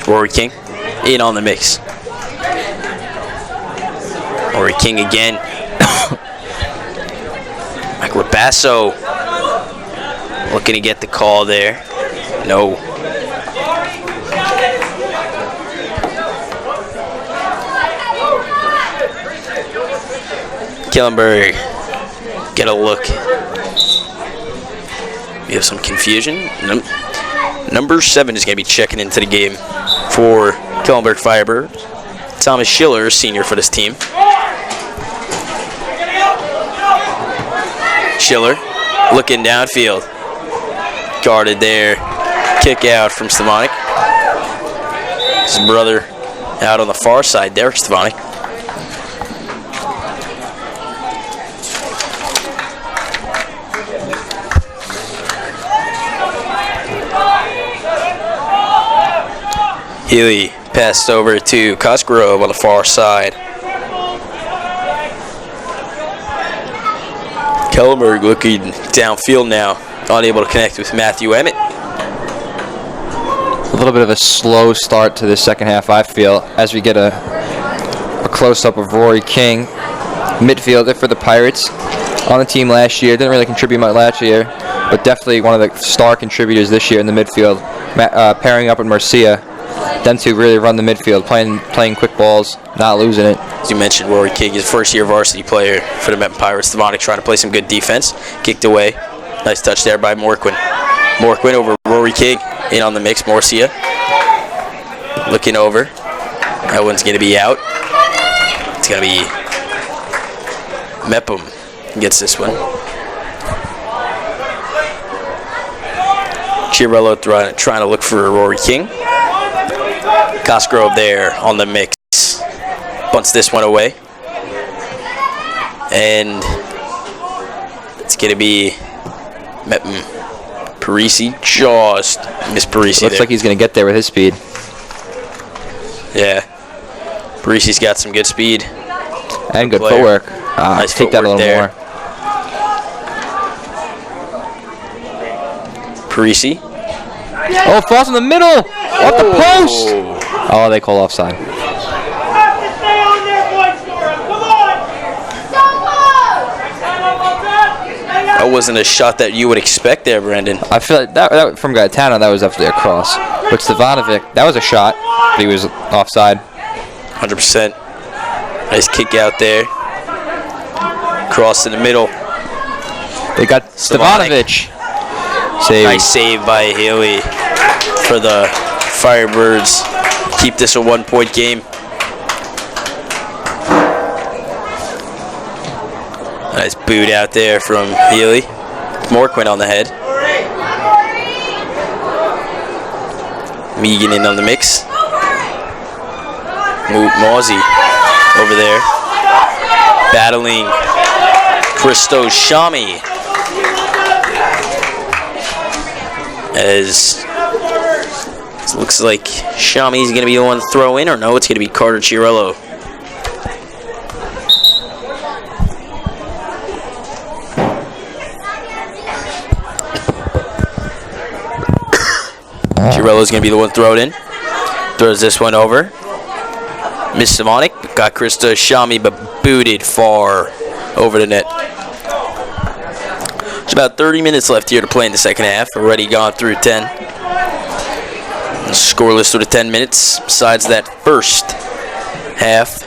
Rory King in on the mix. Rory King again. Rabasso looking to get the call there. No. Kellenberg, get a look. We have some confusion. Number 7 is going to be checking into the game for Kellenberg Firebirds. Thomas Schiller, senior for this team. Schiller looking downfield. guarded there. Kick out from Stefanik. His brother out on the far side, Derek Stefanik. Healy passed over to Cosgrove on the far side. Kellenberg looking downfield now, unable to connect with Matthew Emmett. A little bit of a slow start to this second half, I feel, as we get a close-up of Rory King, midfielder for the Pirates. On the team last year, didn't really contribute much last year, but definitely one of the star contributors this year in the midfield, pairing up with Marcia. Them two really run the midfield, playing quick balls, not losing it. As you mentioned, Rory King is a first-year varsity player for the Mepham Pirates. Stefanik trying to play some good defense. Kicked away. Nice touch there by Morquin. Morquin over Rory King. In on the mix, Morcia. Looking over. That one's going to be out. It's going to be Mepham gets this one. Chiarello trying to look for Rory King. Cosgrove there on the mix. Bunts this one away. And it's going to be Mepham. Parisi just missed Parisi. Looks like he's going to get there with his speed. Yeah. Parisi's got some good speed. And good player. footwork. Nice take that a little there. more. Parisi. Oh, falls in the middle! Off the post! Oh, they call offside. That wasn't a shot that you would expect there, Brandon. I feel like that from Gaetano, that was definitely a cross. But Stevanovic, that was a shot, but he was offside. 100%. Nice kick out there. Cross in the middle. They got Stevanovic. Save. Nice save by Haley for the Firebirds. Keep this a 1-point game. Nice boot out there from Healy. Morquin on the head. Megan in on the mix. Mawsey over there. Battling Christo Shami. As it looks like Shami's going to be the one to throw in, or no, it's going to be Carter Chiarello. Chiarello's going to be the one to throw it in. Throws this one over. Miss Stefanik got Krista Shami, but booted far over the net. There's about 30 minutes left here to play in the second half. Already gone through 10. Scoreless through the 10 minutes. Besides that first half,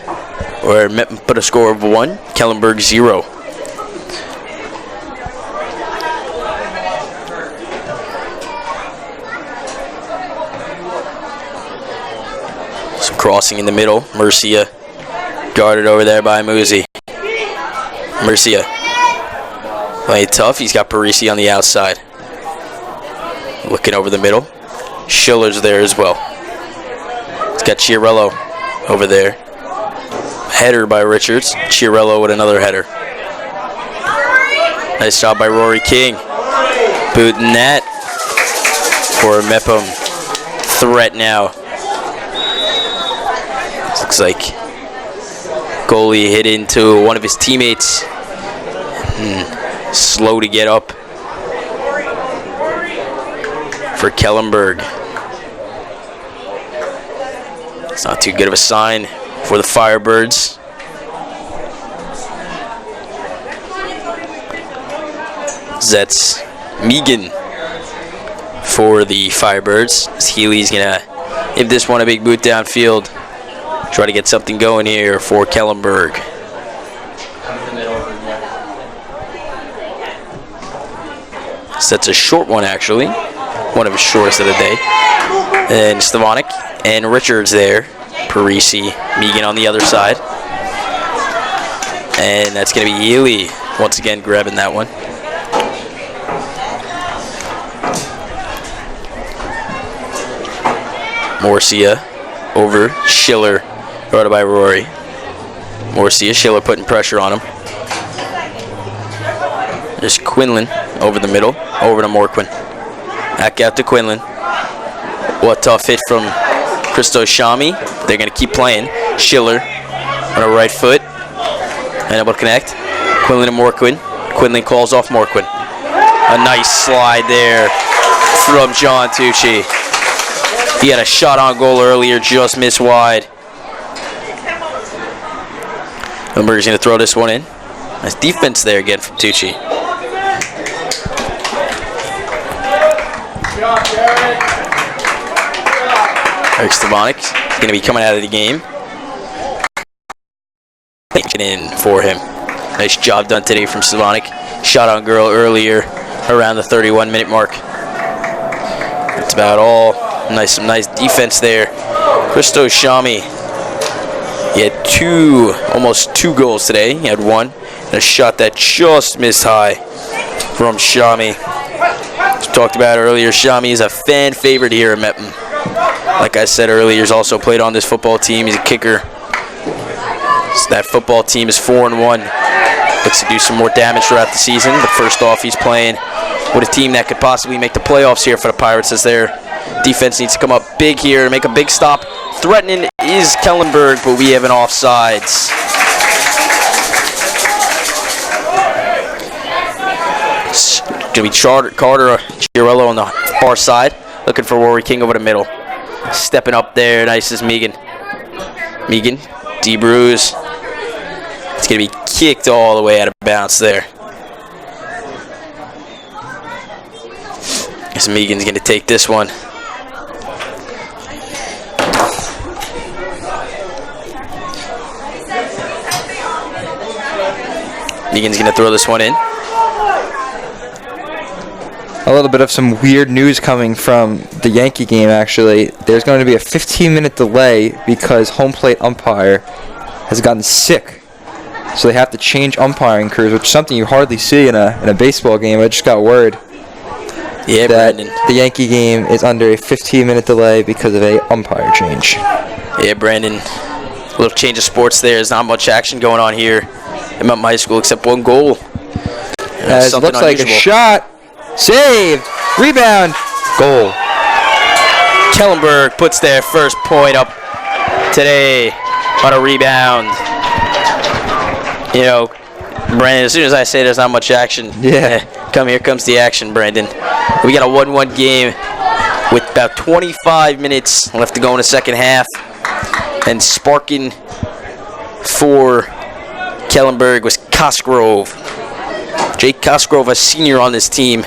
where Mepham put a score of 1, Kellenberg 0. Some crossing in the middle. Mercia guarded over there by Muzi. Mercia playing tough. He's got Parisi on the outside. Looking over the middle. Schiller's there as well. He's got Chiarello over there. Header by Richards. Chiarello with another header. Nice job by Rory King. Booting that for Mepham. Threat now. Looks like goalie hit into one of his teammates. Slow to get up for Kellenberg. It's not too good of a sign for the Firebirds. That's Megan for the Firebirds. Healy's gonna give this one a big boot downfield. Try to get something going here for Kellenberg. So that's a short one, actually. One of his shortest of the day. And Stefanik and Richards there. Parisi, Megan on the other side. And that's going to be Ely once again grabbing that one. Morcia over Schiller, guarded by Rory. Morcia, Schiller putting pressure on him. There's Quinlan over the middle, over to Morquin. Back out to Quinlan. What a tough hit from Christo Shami. They're going to keep playing. Schiller on a right foot. Unable to connect. Quinlan and Morquin. Quinlan calls off Morquin. A nice slide there from John Tucci. He had a shot on goal earlier, just missed wide. Kellenberg's going to throw this one in. Nice defense there again from Tucci. Eric Stavanik is going to be coming out of the game. In for him. Nice job done today from Stavanik. Shot on goal earlier around the 31-minute mark. That's about all. Some nice defense there. Christo Shami. He had almost two goals today. He had one. And a shot that just missed high from Shami. As we talked about earlier, Shami is a fan favorite here at Mepham. Like I said earlier, he's also played on this football team. He's a kicker. So that football team is 4-1. Looks to do some more damage throughout the season. But first off, he's playing with a team that could possibly make the playoffs here for the Pirates, as their defense needs to come up big here, make a big stop. Threatening is Kellenberg, but we have an offsides. It's going to be Carter Chiarello on the far side, looking for Rory King over the middle. Stepping up there, nice is Megan. Megan, D-Bruce. It's going to be kicked all the way out of bounds there. Guess Megan's going to take this one. Megan's going to throw this one in. A little bit of some weird news coming from the Yankee game, actually. There's going to be a 15-minute delay because home plate umpire has gotten sick. So they have to change umpiring crews, which is something you hardly see in a baseball game. I just got word that Brandon, the Yankee game is under a 15-minute delay because of a umpire change. Yeah, Brandon, a little change of sports there. There's not much action going on here at Mepham High School except one goal. As it looks like a shot. Saved. Rebound. Goal. Kellenberg puts their first point up today on a rebound. You know, Brandon, as soon as I say there's not much action, here comes the action, Brandon. We got a 1-1 game with about 25 minutes left to go in the second half. And sparking for Kellenberg was Cosgrove. Jake Cosgrove, a senior on this team,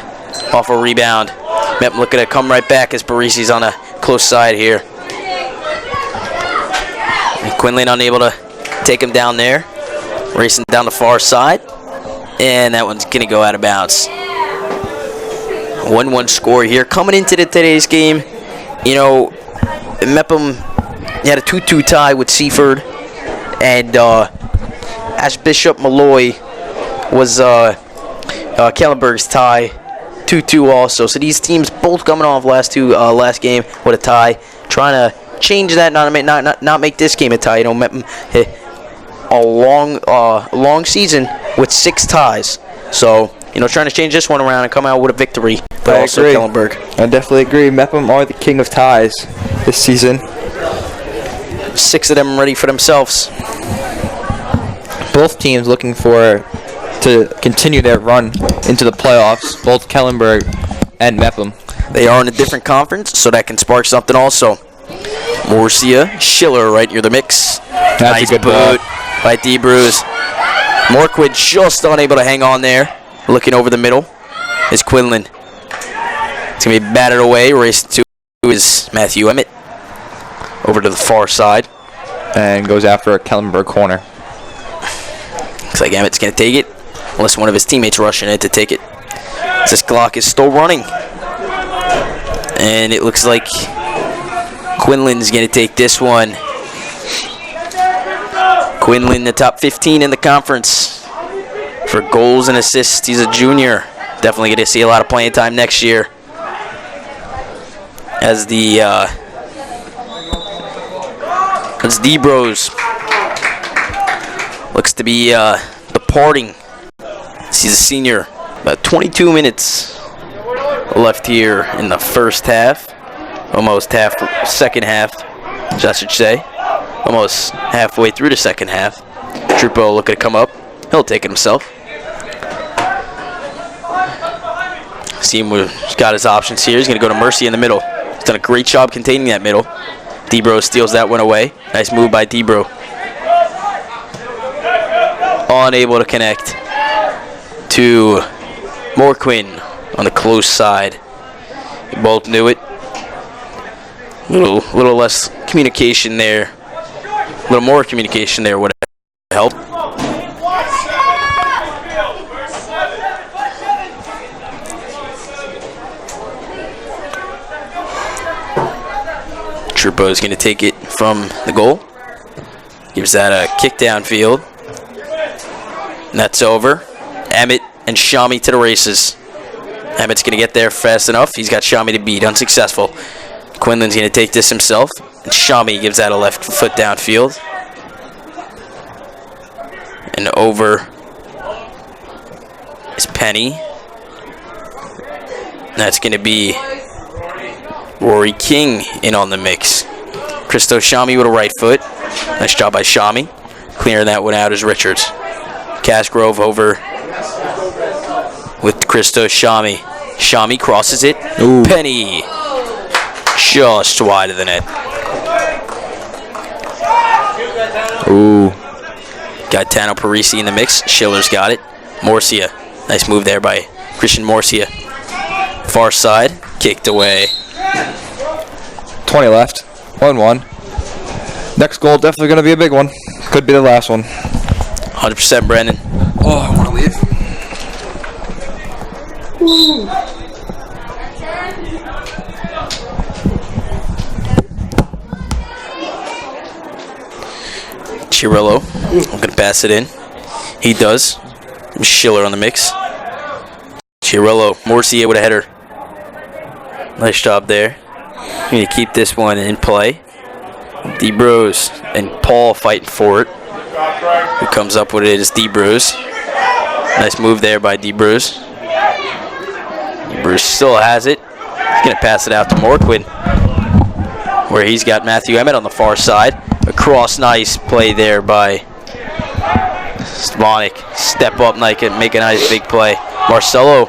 off a rebound. Mepham looking to come right back as Parisi's on a close side here. And Quinlan unable to take him down there. Racing down the far side. And that one's going to go out of bounds. 1-1 score here. Coming into today's game, you know, Mepham had a 2-2 tie with Seaford. And Archbishop Malloy was Kellenberg's tie, 2-2 also. So these teams both coming off last game with a tie, trying to change that, not make this game a tie. You know, Mepham a long season with 6 ties. So, you know, trying to change this one around and come out with a victory. But I also agree. Kellenberg. I definitely agree. Mepham are the king of ties this season. 6 of them ready for themselves. Both teams looking to continue their run into the playoffs, both Kellenberg and Mepham. They are in a different conference, so that can spark something also. Morcia, Schiller right near the mix. That's nice a good boot by D-Bruce. Morquid just unable to hang on there. Looking over the middle is Quinlan. It's going to be batted away. Racing to is Matthew Emmett. Over to the far side. And goes after a Kellenberg corner. Looks like Emmett's going to take it. Unless one of his teammates rushing in to take it. This clock is still running. And it looks like Quinlan's going to take this one. Quinlan, the top 15 in the conference for goals and assists. He's a junior. Definitely going to see a lot of playing time next year as the It's D-Bros. Looks to be departing. He's a senior. About 22 minutes left here in the first half. Almost second half, I should say. Almost halfway through the second half. Trupo looking to come up. He'll take it himself. Seymour's got his options here. He's going to go to Mercy in the middle. He's done a great job containing that middle. D-Bro steals that one away. Nice move by D-Bro. Unable to connect to Morquin on the close side. They both knew it. Little less communication there. A little more communication there would have helped. Trupo is going to take it from the goal. Gives that a kick downfield. And that's over. Emmett and Shami to the races. Emmett's going to get there fast enough. He's got Shami to beat. Unsuccessful. Quinlan's going to take this himself. And Shami gives that a left foot downfield. And over is Penny. That's going to be Rory King in on the mix. Christo Shami with a right foot. Nice job by Shami. Clearing that one out is Richards. Casgrove over with Christo Shami. Shami crosses it. Ooh. Penny just wide of the net. Ooh. Got Tano Parisi in the mix. Schiller's got it. Morcia. Nice move there by Christian Morcia. Far side. Kicked away. 20 left. 1-1. Next goal definitely going to be a big one. Could be the last one. 100% Brendan. Oh, I want to leave. Chirillo. I'm going to pass it in. He does. Schiller on the mix. Chirillo. Morcia with a header. Nice job there. We need to keep this one in play. D-Bros and Paul fighting for it. Who comes up with it is D-Bros. Nice move there by D-Bros. D-Bros still has it. He's going to pass it out to Morquin, where he's got Matthew Emmett on the far side. Across, nice play there by Stvanik. Step up, make a nice big play. Marcelo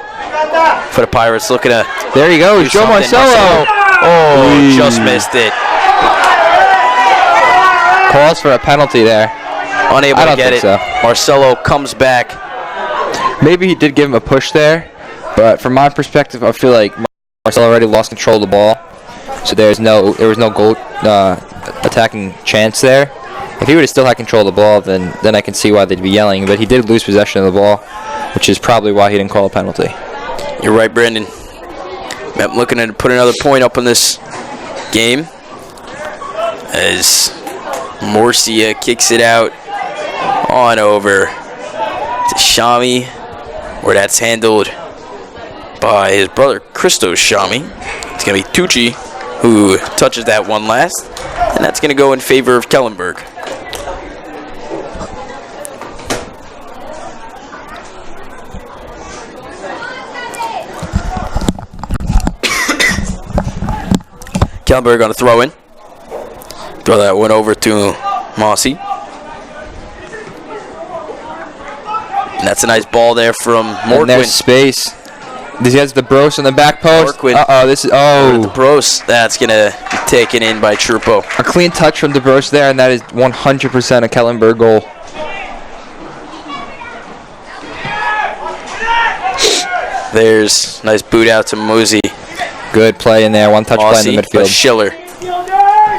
for the Pirates looking to. There you go, Joe Marcelo. Oh, just missed it. Calls for a penalty there. Unable to get it. So. Marcelo comes back. Maybe he did give him a push there, but from my perspective, I feel like Marcelo already lost control of the ball, so there was no goal attacking chance there. If he would have still had control of the ball, then I can see why they'd be yelling. But he did lose possession of the ball, which is probably why he didn't call a penalty. You're right, Brandon. I'm looking to put another point up on this game as Morcia kicks it out on over to Shami, where that's handled by his brother Christo Shami. It's going to be Tucci who touches that one last, and that's going to go in favor of Kellenberg. Kellenberg on a throw in. Throw that one over to Mossy. And that's a nice ball there from Morquin. And there's space. He has the Bros on the back post. Morquin. This is The Bros. That's going to be taken in by Trupo. A clean touch from the Bros there, and that is 100% a Kellenberg goal. There's nice boot out to Mosey. Good play in there. One touch play in the midfield. Schiller.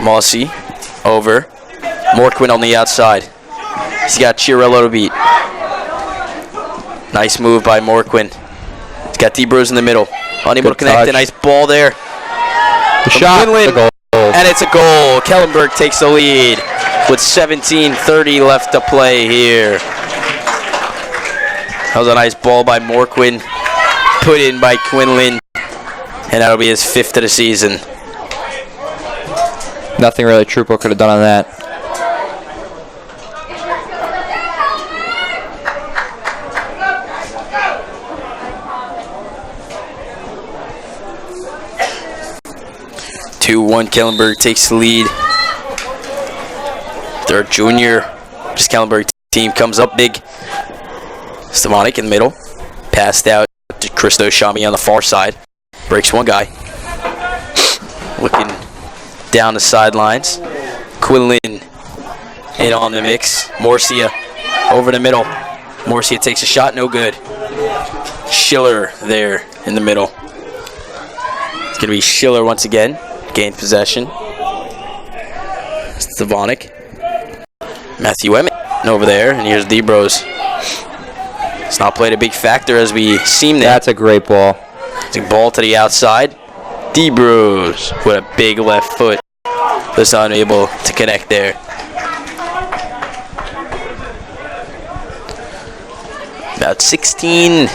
Mossy over. Morquin on the outside. He's got Chirillo to beat. Nice move by Morquin. He's got D-Bros in the middle. Unable to connect. A nice ball there. The shot. The goal. And it's a goal. Kellenberg takes the lead with 17:30 left to play here. That was a nice ball by Morquin. Put in by Quinlan. And that'll be his 5th of the season. Nothing really Trupo could have done on that. 2-1, Kellenberg takes the lead. Their junior, just Kellenberg team comes up big. Stevanik in the middle. Passed out to Christo Shami on the far side. Breaks one guy. Looking down the sidelines. Quinlan in on the mix. Morcia over the middle. Morcia takes a shot, no good. Schiller there in the middle. It's going to be Schiller once again. Gained possession. Stevanik. Matthew Emmett over there, and here's D-Bros. It's not played a big factor as we seem there. That's a great ball. It's a ball to the outside. D-Bros with a big left foot. Just unable to connect there. About 16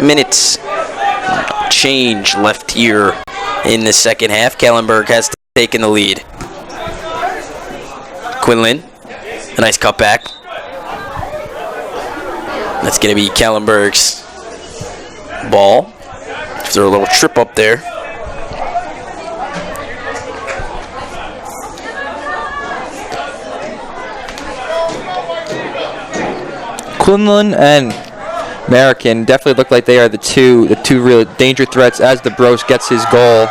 minutes change left here in the second half. Kellenberg has taken the lead. Quinlan, a nice cutback. That's going to be Kellenberg's ball. After a little trip up there. Quinlan and American definitely look like they are the two real danger threats as the Bros gets his goal.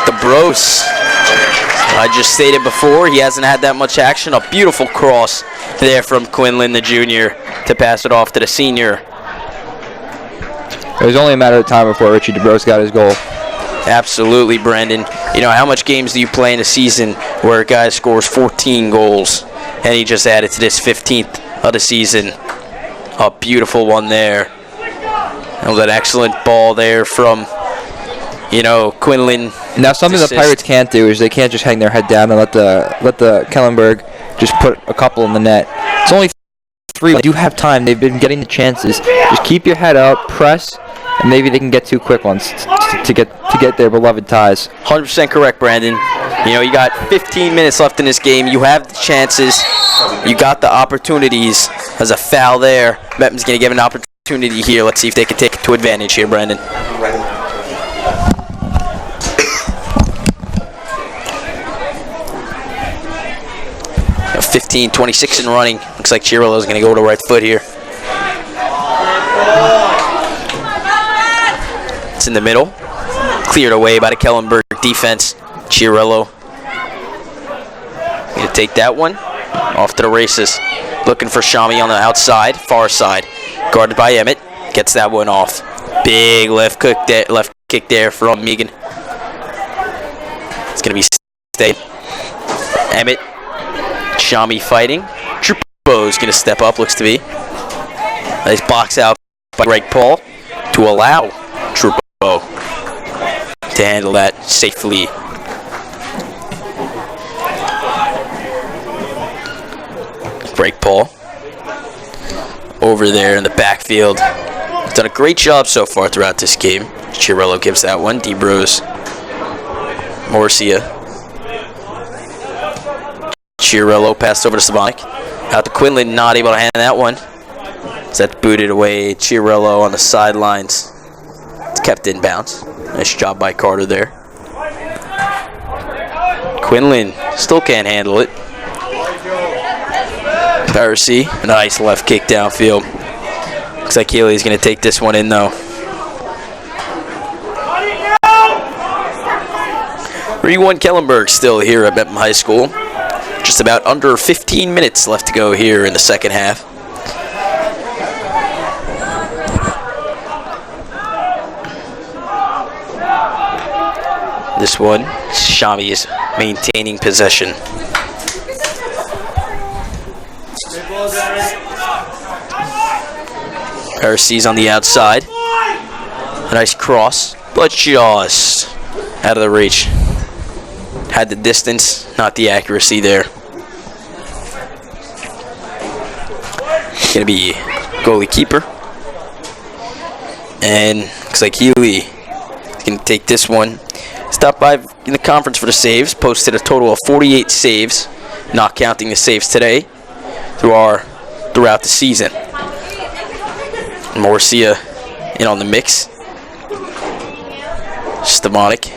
The Bros, I just stated before, he hasn't had that much action. A beautiful cross there from Quinlan, the junior, to pass it off to the senior. It was only a matter of time before Richie DeBrose got his goal. Absolutely, Brendan. You know, how much games do you play in a season where a guy scores 14 goals, and he just added to this 15th of the season? A beautiful one there. That was an excellent ball there from, you know, Quinlan. Now, something the Pirates can't do is they can't just hang their head down and let the Kellenberg just put a couple in the net. It's only 3. They do have time. They've been getting the chances. Just keep your head up, press, and maybe they can get 2 quick ones to get their beloved ties. 100% correct, Brandon. You know, you got 15 minutes left in this game. You have the chances. You got the opportunities. There's a foul there. Mepham's going to give an opportunity here. Let's see if they can take it to advantage here, Brandon. 15-26 and running. Looks like Chirillo's going to go to right foot here. It's in the middle. Cleared away by the Kellenberg defense. Chirillo going to take that one. Off to the races. Looking for Shami on the outside, far side. Guarded by Emmett. Gets that one off. Big left kick there from Megan. It's going to be stay. Emmett. Shami fighting. Trupo's going to step up, looks to be. Nice box out by Greg Paul to allow Trupo to handle that safely. Greg Paul over there in the backfield. He's done a great job so far throughout this game. Chirillo gives that one. D-Bros. Morcia. Chirillo passed over to Stevanik. Out to Quinlan, not able to hand that one. So that's booted away. Chirillo on the sidelines. It's kept in bounds. Nice job by Carter there. Quinlan still can't handle it. Parisi, a nice left kick downfield. Looks like Healy's going to take this one in though. Re-1 Kellenberg still here at Mepham High School. Just about under 15 minutes left to go here in the second half. This one, Shami is maintaining possession. Parisi's on the outside. A nice cross, but just out of the reach. Had the distance, not the accuracy there. Gonna be goalie keeper. And looks like Healy is gonna take this one. Top 5 in the conference for the saves. Posted a total of 48 saves, not counting the saves today, throughout the season. Morcia in on the mix. Stevanik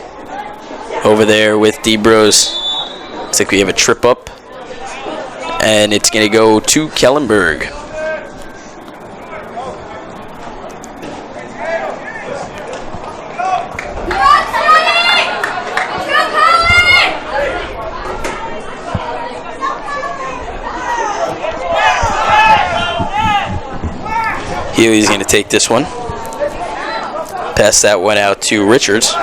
over there with D-Bros. Looks like we have a trip up. And it's going to go to Kellenberg. Healy's going to take this one. Pass that one out to Richards.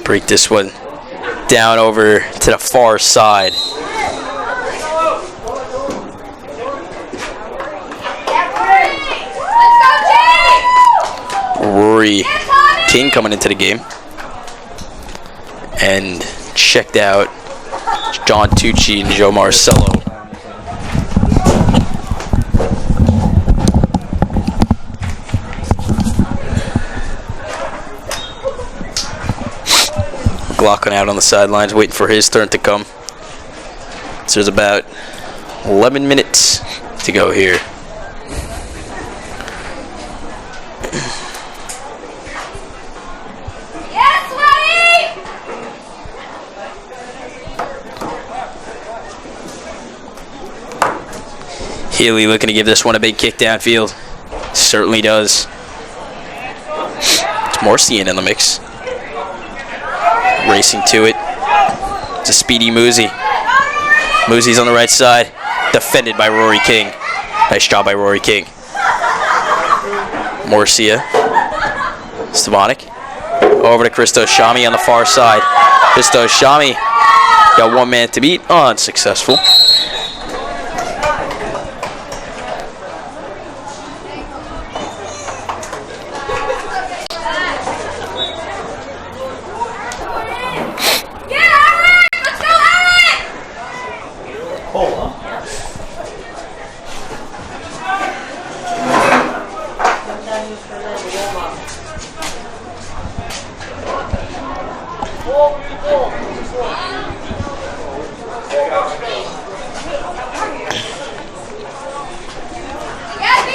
Break this one down over to the far side. Rory King coming into the game. And checked out John Tucci and Joe Marcello. Glocking out on the sidelines, waiting for his turn to come. So there's about 11 minutes to go here. Healy looking to give this one a big kick downfield. Certainly does. It's Morsian in the mix. Racing to it. It's a speedy Muzi. Muzi's on the right side. Defended by Rory King. Nice job by Rory King. Morsia. Stavanik. Over to Christos Shami on the far side. Christos Shami got one man to beat. Unsuccessful.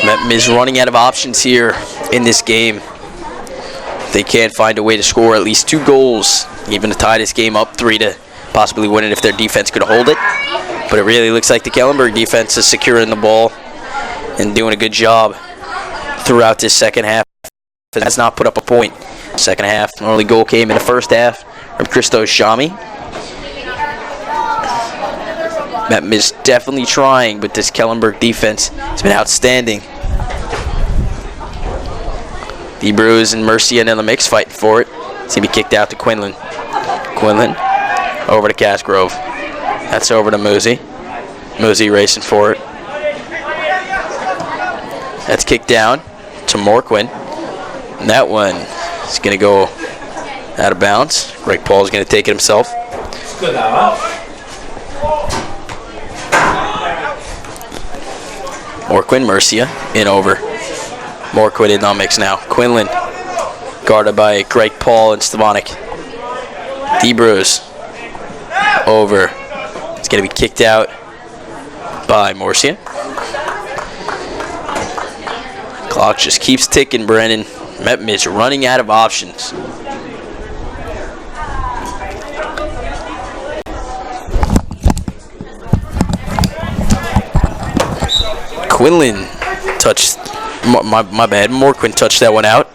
Mepham is running out of options here in this game. They can't find a way to score at least 2 goals, even to tie this game up 3 to possibly win it if their defense could hold it. But it really looks like the Kellenberg defense is securing the ball and doing a good job throughout this second half. It has not put up a point. Second half, the only goal came in the first half from Christos Shami. Mepham is definitely trying, but this Kellenberg defense has been outstanding. D-Bros and Mercian in the mix, fighting for it. It's going to be kicked out to Quinlan. Quinlan over to Casgrove. That's over to Muzi. Muzi racing for it. That's kicked down to Morquin. And that one is going to go out of bounds. Greg Paul is going to take it himself. Morquin, Mercia, in over. Morquin in the mix now. Quinlan, guarded by Greg Paul and Stavanik. D-Bros, over. It's going to be kicked out by Morcia. Clock just keeps ticking, Brennan. Mepham is running out of options. Quinlan touched, my bad, Morquin touched that one out.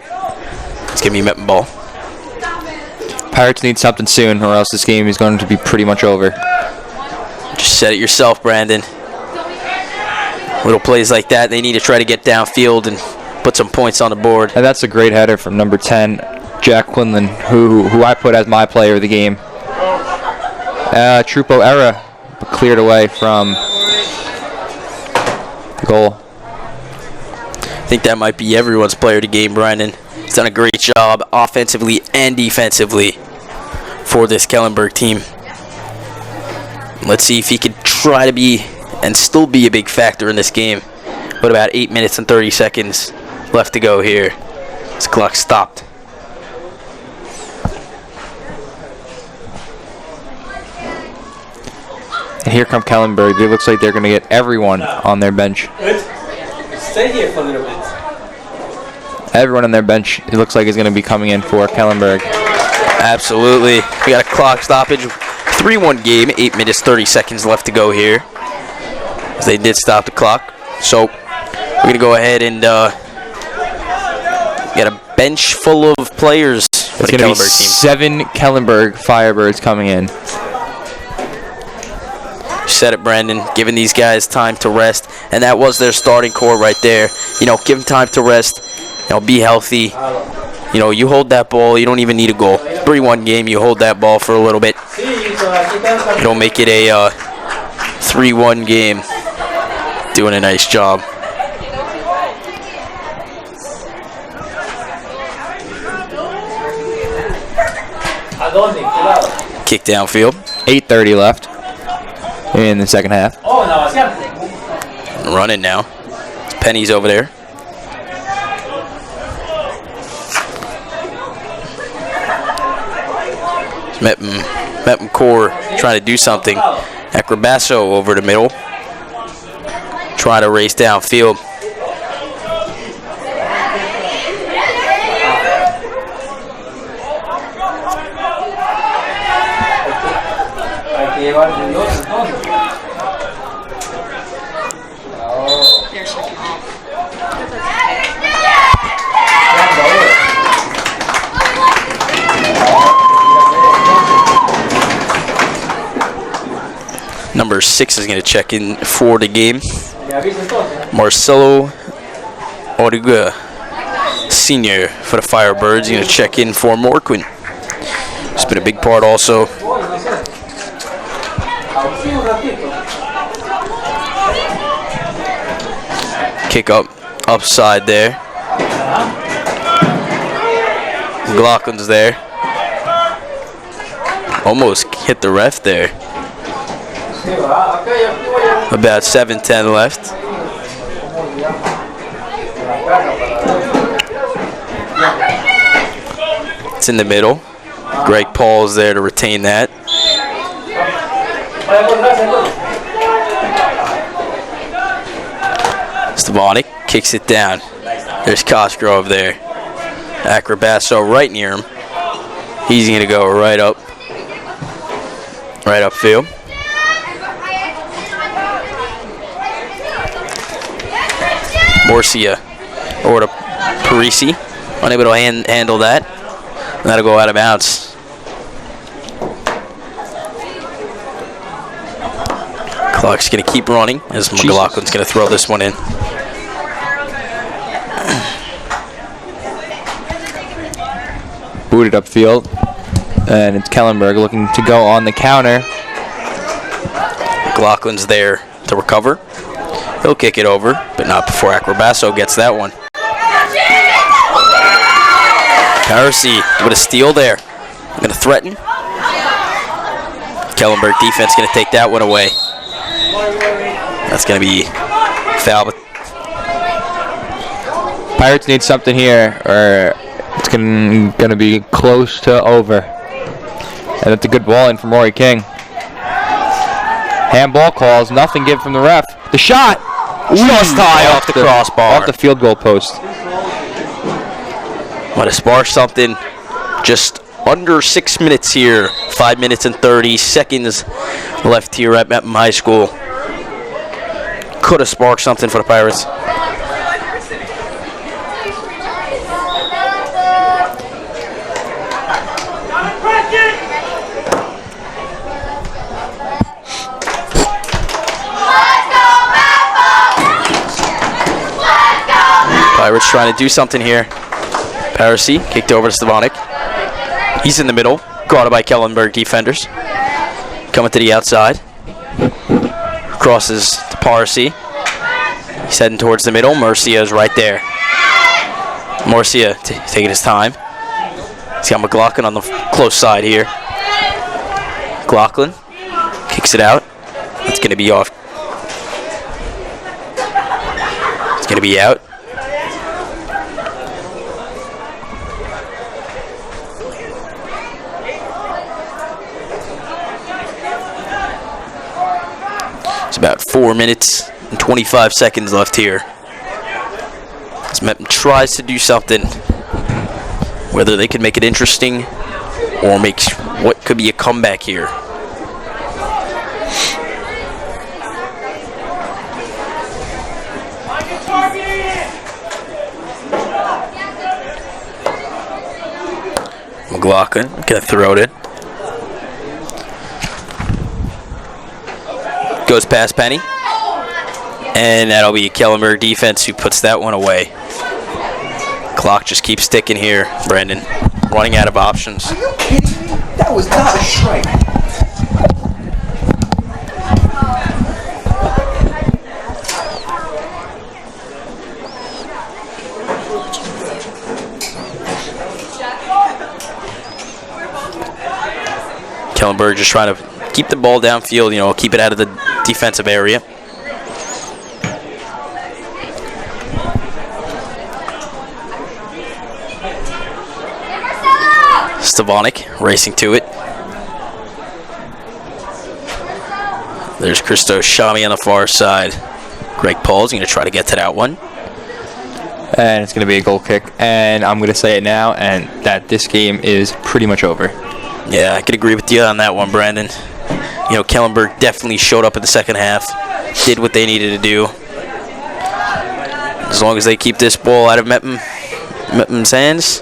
It's going to be Mepham ball. Pirates need something soon, or else this game is going to be pretty much over. Just said it yourself, Brandon. Little plays like that, they need to try to get downfield and put some points on the board. And that's a great header from number 10, Jack Quinlan, who I put as my player of the game. Trupo error, cleared away from the goal. I think that might be everyone's player of the game, Brandon. He's done a great job offensively and defensively for this Kellenberg team. Let's see if he can try to be and still be a big factor in this game. But about 8 minutes and 30 seconds left to go here. This clock stopped. And here come Kellenberg. It looks like they're going to get everyone on their bench. Stay here for a little bit. Everyone on their bench, it looks like, is going to be coming in for Kellenberg. Absolutely. We got a clock stoppage. 3-1 game. 8 minutes, 30 seconds left to go here. They did stop the clock. So we're going to go ahead and get a bench full of players for the Kellenberg team. 7 Kellenberg Firebirds coming in. Said it, Brandon, giving these guys time to rest, and that was their starting core right there. You know, give them time to rest, you know, be healthy. You know, you hold that ball, you don't even need a goal. 3-1 game, you hold that ball for a little bit. You don't make it a 3-1 game. Doing a nice job. Kick downfield. 8:30 left in the second half. Running now. Penny's over there. Mepham Core trying to do something. Acrobasso over the middle. Trying to race downfield. Number 6 is going to check in for the game. Marcelo Origa, senior for the Firebirds, going to check in for Morquin. It's been a big part also. Kick up, upside there. McLaughlin's there. Almost hit the ref there. About 7:10 left. It's in the middle. Greg Paul is there to retain that. Stavonic kicks it down. There's Cosgrove there. Acrobasso right near him. He's going to go right upfield. Morcia over to Parisi. Unable to handle that. That'll go out of bounds. Clock's going to keep running as McLaughlin's going to throw this one in. Booted upfield. And it's Kellenberg looking to go on the counter. McLaughlin's there to recover. He'll kick it over, but not before Acrobasso gets that one. Parisi with a steal there. Going to threaten. Kellenberg defense going to take that one away. That's going to be foul. Pirates need something here, or it's going to be close to over. And that's a good ball in from Rory King. Handball calls, nothing given from the ref. The shot! Just high off the crossbar. Off the field goal post. Want to spark something. Just under 6 minutes here. 5 minutes and 30 seconds left here at Mepham High School. Could have sparked something for the Pirates. Pirates trying to do something here. Parisi kicked over to Stavonic. He's in the middle. Guarded by Kellenberg defenders. Coming to the outside. Crosses to Parisi. He's heading towards the middle. Murcia is right there. Murcia taking his time. He's got McLaughlin on the close side here. McLaughlin kicks it out. It's going to be off. It's going to be out. It's about 4 minutes and 25 seconds left here. As Mepham tries to do something, whether they can make it interesting or make what could be a comeback here. McLaughlin gonna throw it in. Goes past Penny. And that'll be a Kellenberg defense who puts that one away. Clock just keeps ticking here, Brandon. Running out of options. Are you kidding me? That was not a strike. Kellenberg just trying to keep the ball downfield, keep it out of the defensive area. Stavanik racing to it. There's Christos Shami on the far side. Greg Paul's going to try to get to that one. And it's going to be a goal kick. And I'm going to say it now, and that this game is pretty much over. Yeah, I could agree with you on that one, Brandon. Kellenberg definitely showed up in the second half, did what they needed to do. As long as they keep this ball out of Mepham's hands,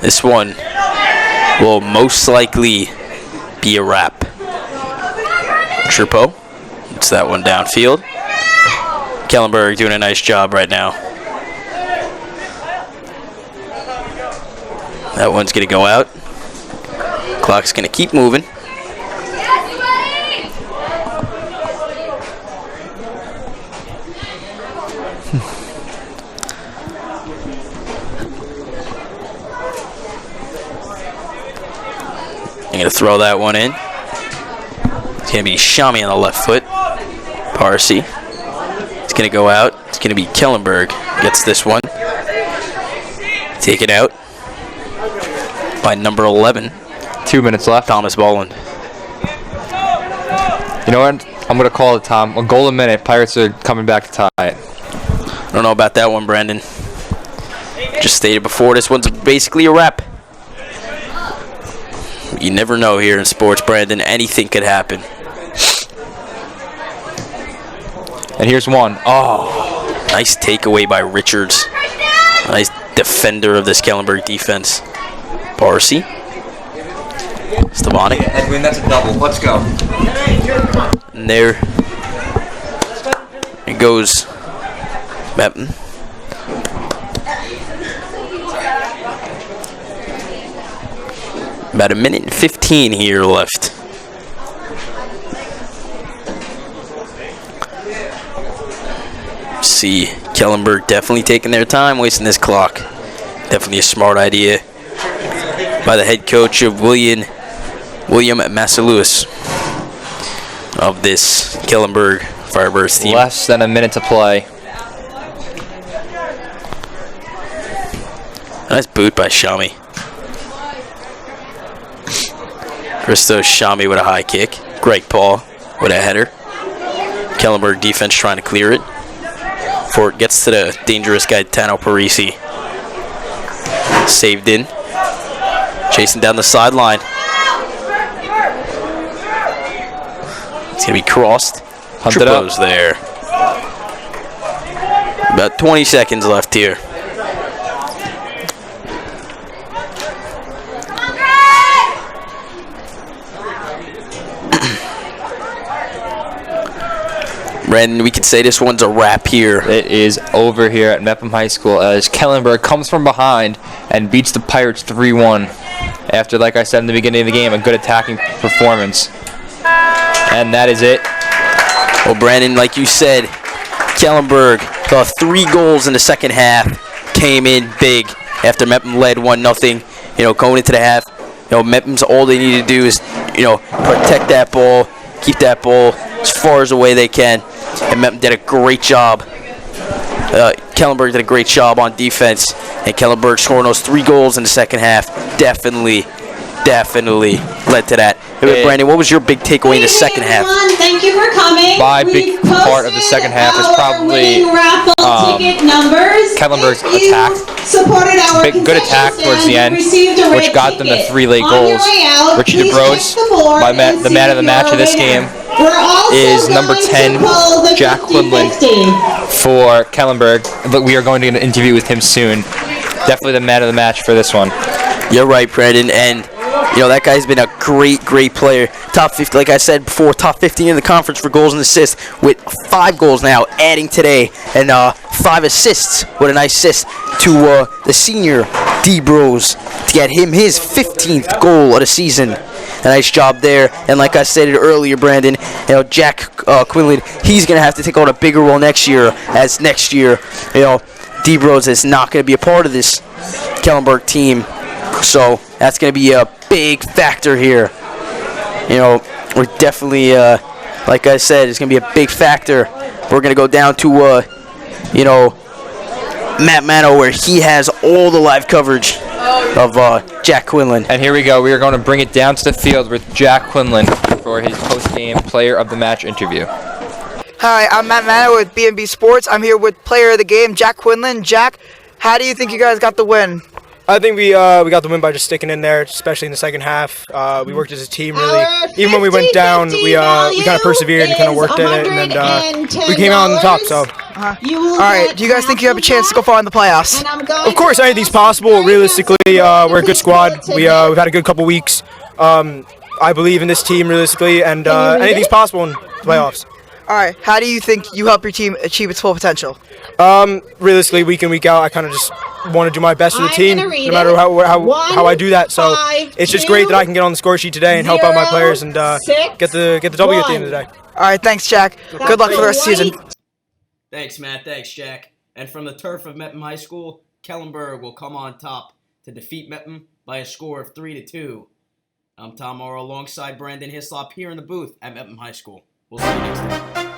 this one will most likely be a wrap. Trupo, it's that one downfield. Kellenberg doing a nice job right now. That one's going to go out. Clock's going to keep moving. I'm going to throw that one in. It's going to be Shami on the left foot. Parsi. It's going to go out. It's going to be Kellenberg. Gets this one. Taken out by number 11. 2 minutes left. Thomas Boland. You know what? I'm going to call it, Tom. A goal a minute. Pirates are coming back to tie it. I don't know about that one, Brandon. Just stated before, this one's basically a wrap. You never know here in sports, Brandon. Anything could happen. And here's one. Oh, nice takeaway by Richards. Nice defender of this Kellenberg defense. Parsi. Stavanik. Edwin, that's a double. Let's go. And there it goes. Mepham. About a minute and 15 here left. See, Kellenberg definitely taking their time, wasting this clock. Definitely a smart idea by the head coach of William Massaluis of this Kellenberg Firebirds team. Less than a minute to play. Nice boot by Shami. Christos Shami with a high kick. Greg Paul with a header. Kellenberg defense trying to clear it before it gets to the dangerous guy Tano Parisi. Saved in. Chasing down the sideline. It's going to be crossed. Hunted up. Trupo's there. About 20 seconds left here. Brandon, we could say this one's a wrap here. It is over here at Mepham High School as Kellenberg comes from behind and beats the Pirates 3-1. After, like I said in the beginning of the game, a good attacking performance. And that is it. Well, Brandon, like you said, Kellenberg saw 3 goals in the second half. Came in big after Mepham led 1-0. Going into the half, Mepham's all they need to do is, protect that ball, keep that ball as far as away they can. And Mepham did a great job. Kellenberg did a great job on defense. And Kellenberg scoring those 3 goals in the second half definitely led to that. Hey, Brandon, what was your big takeaway in the second half? Thank you for coming. My big part of the second half is probably Kellenberg's attack. Big good attack towards the end, which got them to 3 late goals. Richie DeBrose, the man of the match of this game, is number 10, Jack Quinlan for Kellenberg. But we are going to get an interview with him soon. Definitely the man of the match for this one. You're right, Brandon, and that guy's been a great player. Top 50, like I said before, top 15 in the conference for goals and assists, with 5 goals now, adding today, and 5 assists. What a nice assist to the senior DeBrose to get him his 15th goal of the season. A nice job there, and like I said earlier, Brandon, Jack Quinlan, he's gonna have to take on a bigger role next year. As next year, DeBrose is not gonna be a part of this Kellenberg team, so that's gonna be a big factor here. We're definitely, like I said, it's gonna be a big factor. We're gonna go down to, Matt Mano, where he has all the live coverage of Jack Quinlan. And here we go. We are going to bring it down to the field with Jack Quinlan for his post-game Player of the Match interview. Hi, I'm Matt Mano with BMB Sports. I'm here with Player of the Game, Jack Quinlan. Jack, how do you think you guys got the win? I think we got the win by just sticking in there, especially in the second half. We worked as a team, really. Even when we went down, we kind of persevered and kind of worked at it, and then we came out on the top. So, all right. Do you guys think you have a chance to go far in the playoffs? of course, anything's possible. Realistically, we're a good squad. We've had a good couple weeks. I believe in this team, realistically, and anything's possible in the playoffs. All right. How do you think you help your team achieve its full potential? Realistically, week in, week out, I kind of just want to do my best for the team, no matter how I do that. So it's just great that I can get on the score sheet today and help out my players and get the W at the end of the day. All right. Thanks, Jack. Good luck for the rest of the season. Thanks, Matt. Thanks, Jack. And from the turf of Mepham High School, Kellenberg will come on top to defeat Mepham by a score of 3-2. I'm Tom Morrow alongside Brandon Hislop here in the booth at Mepham High School. We'll see you next time.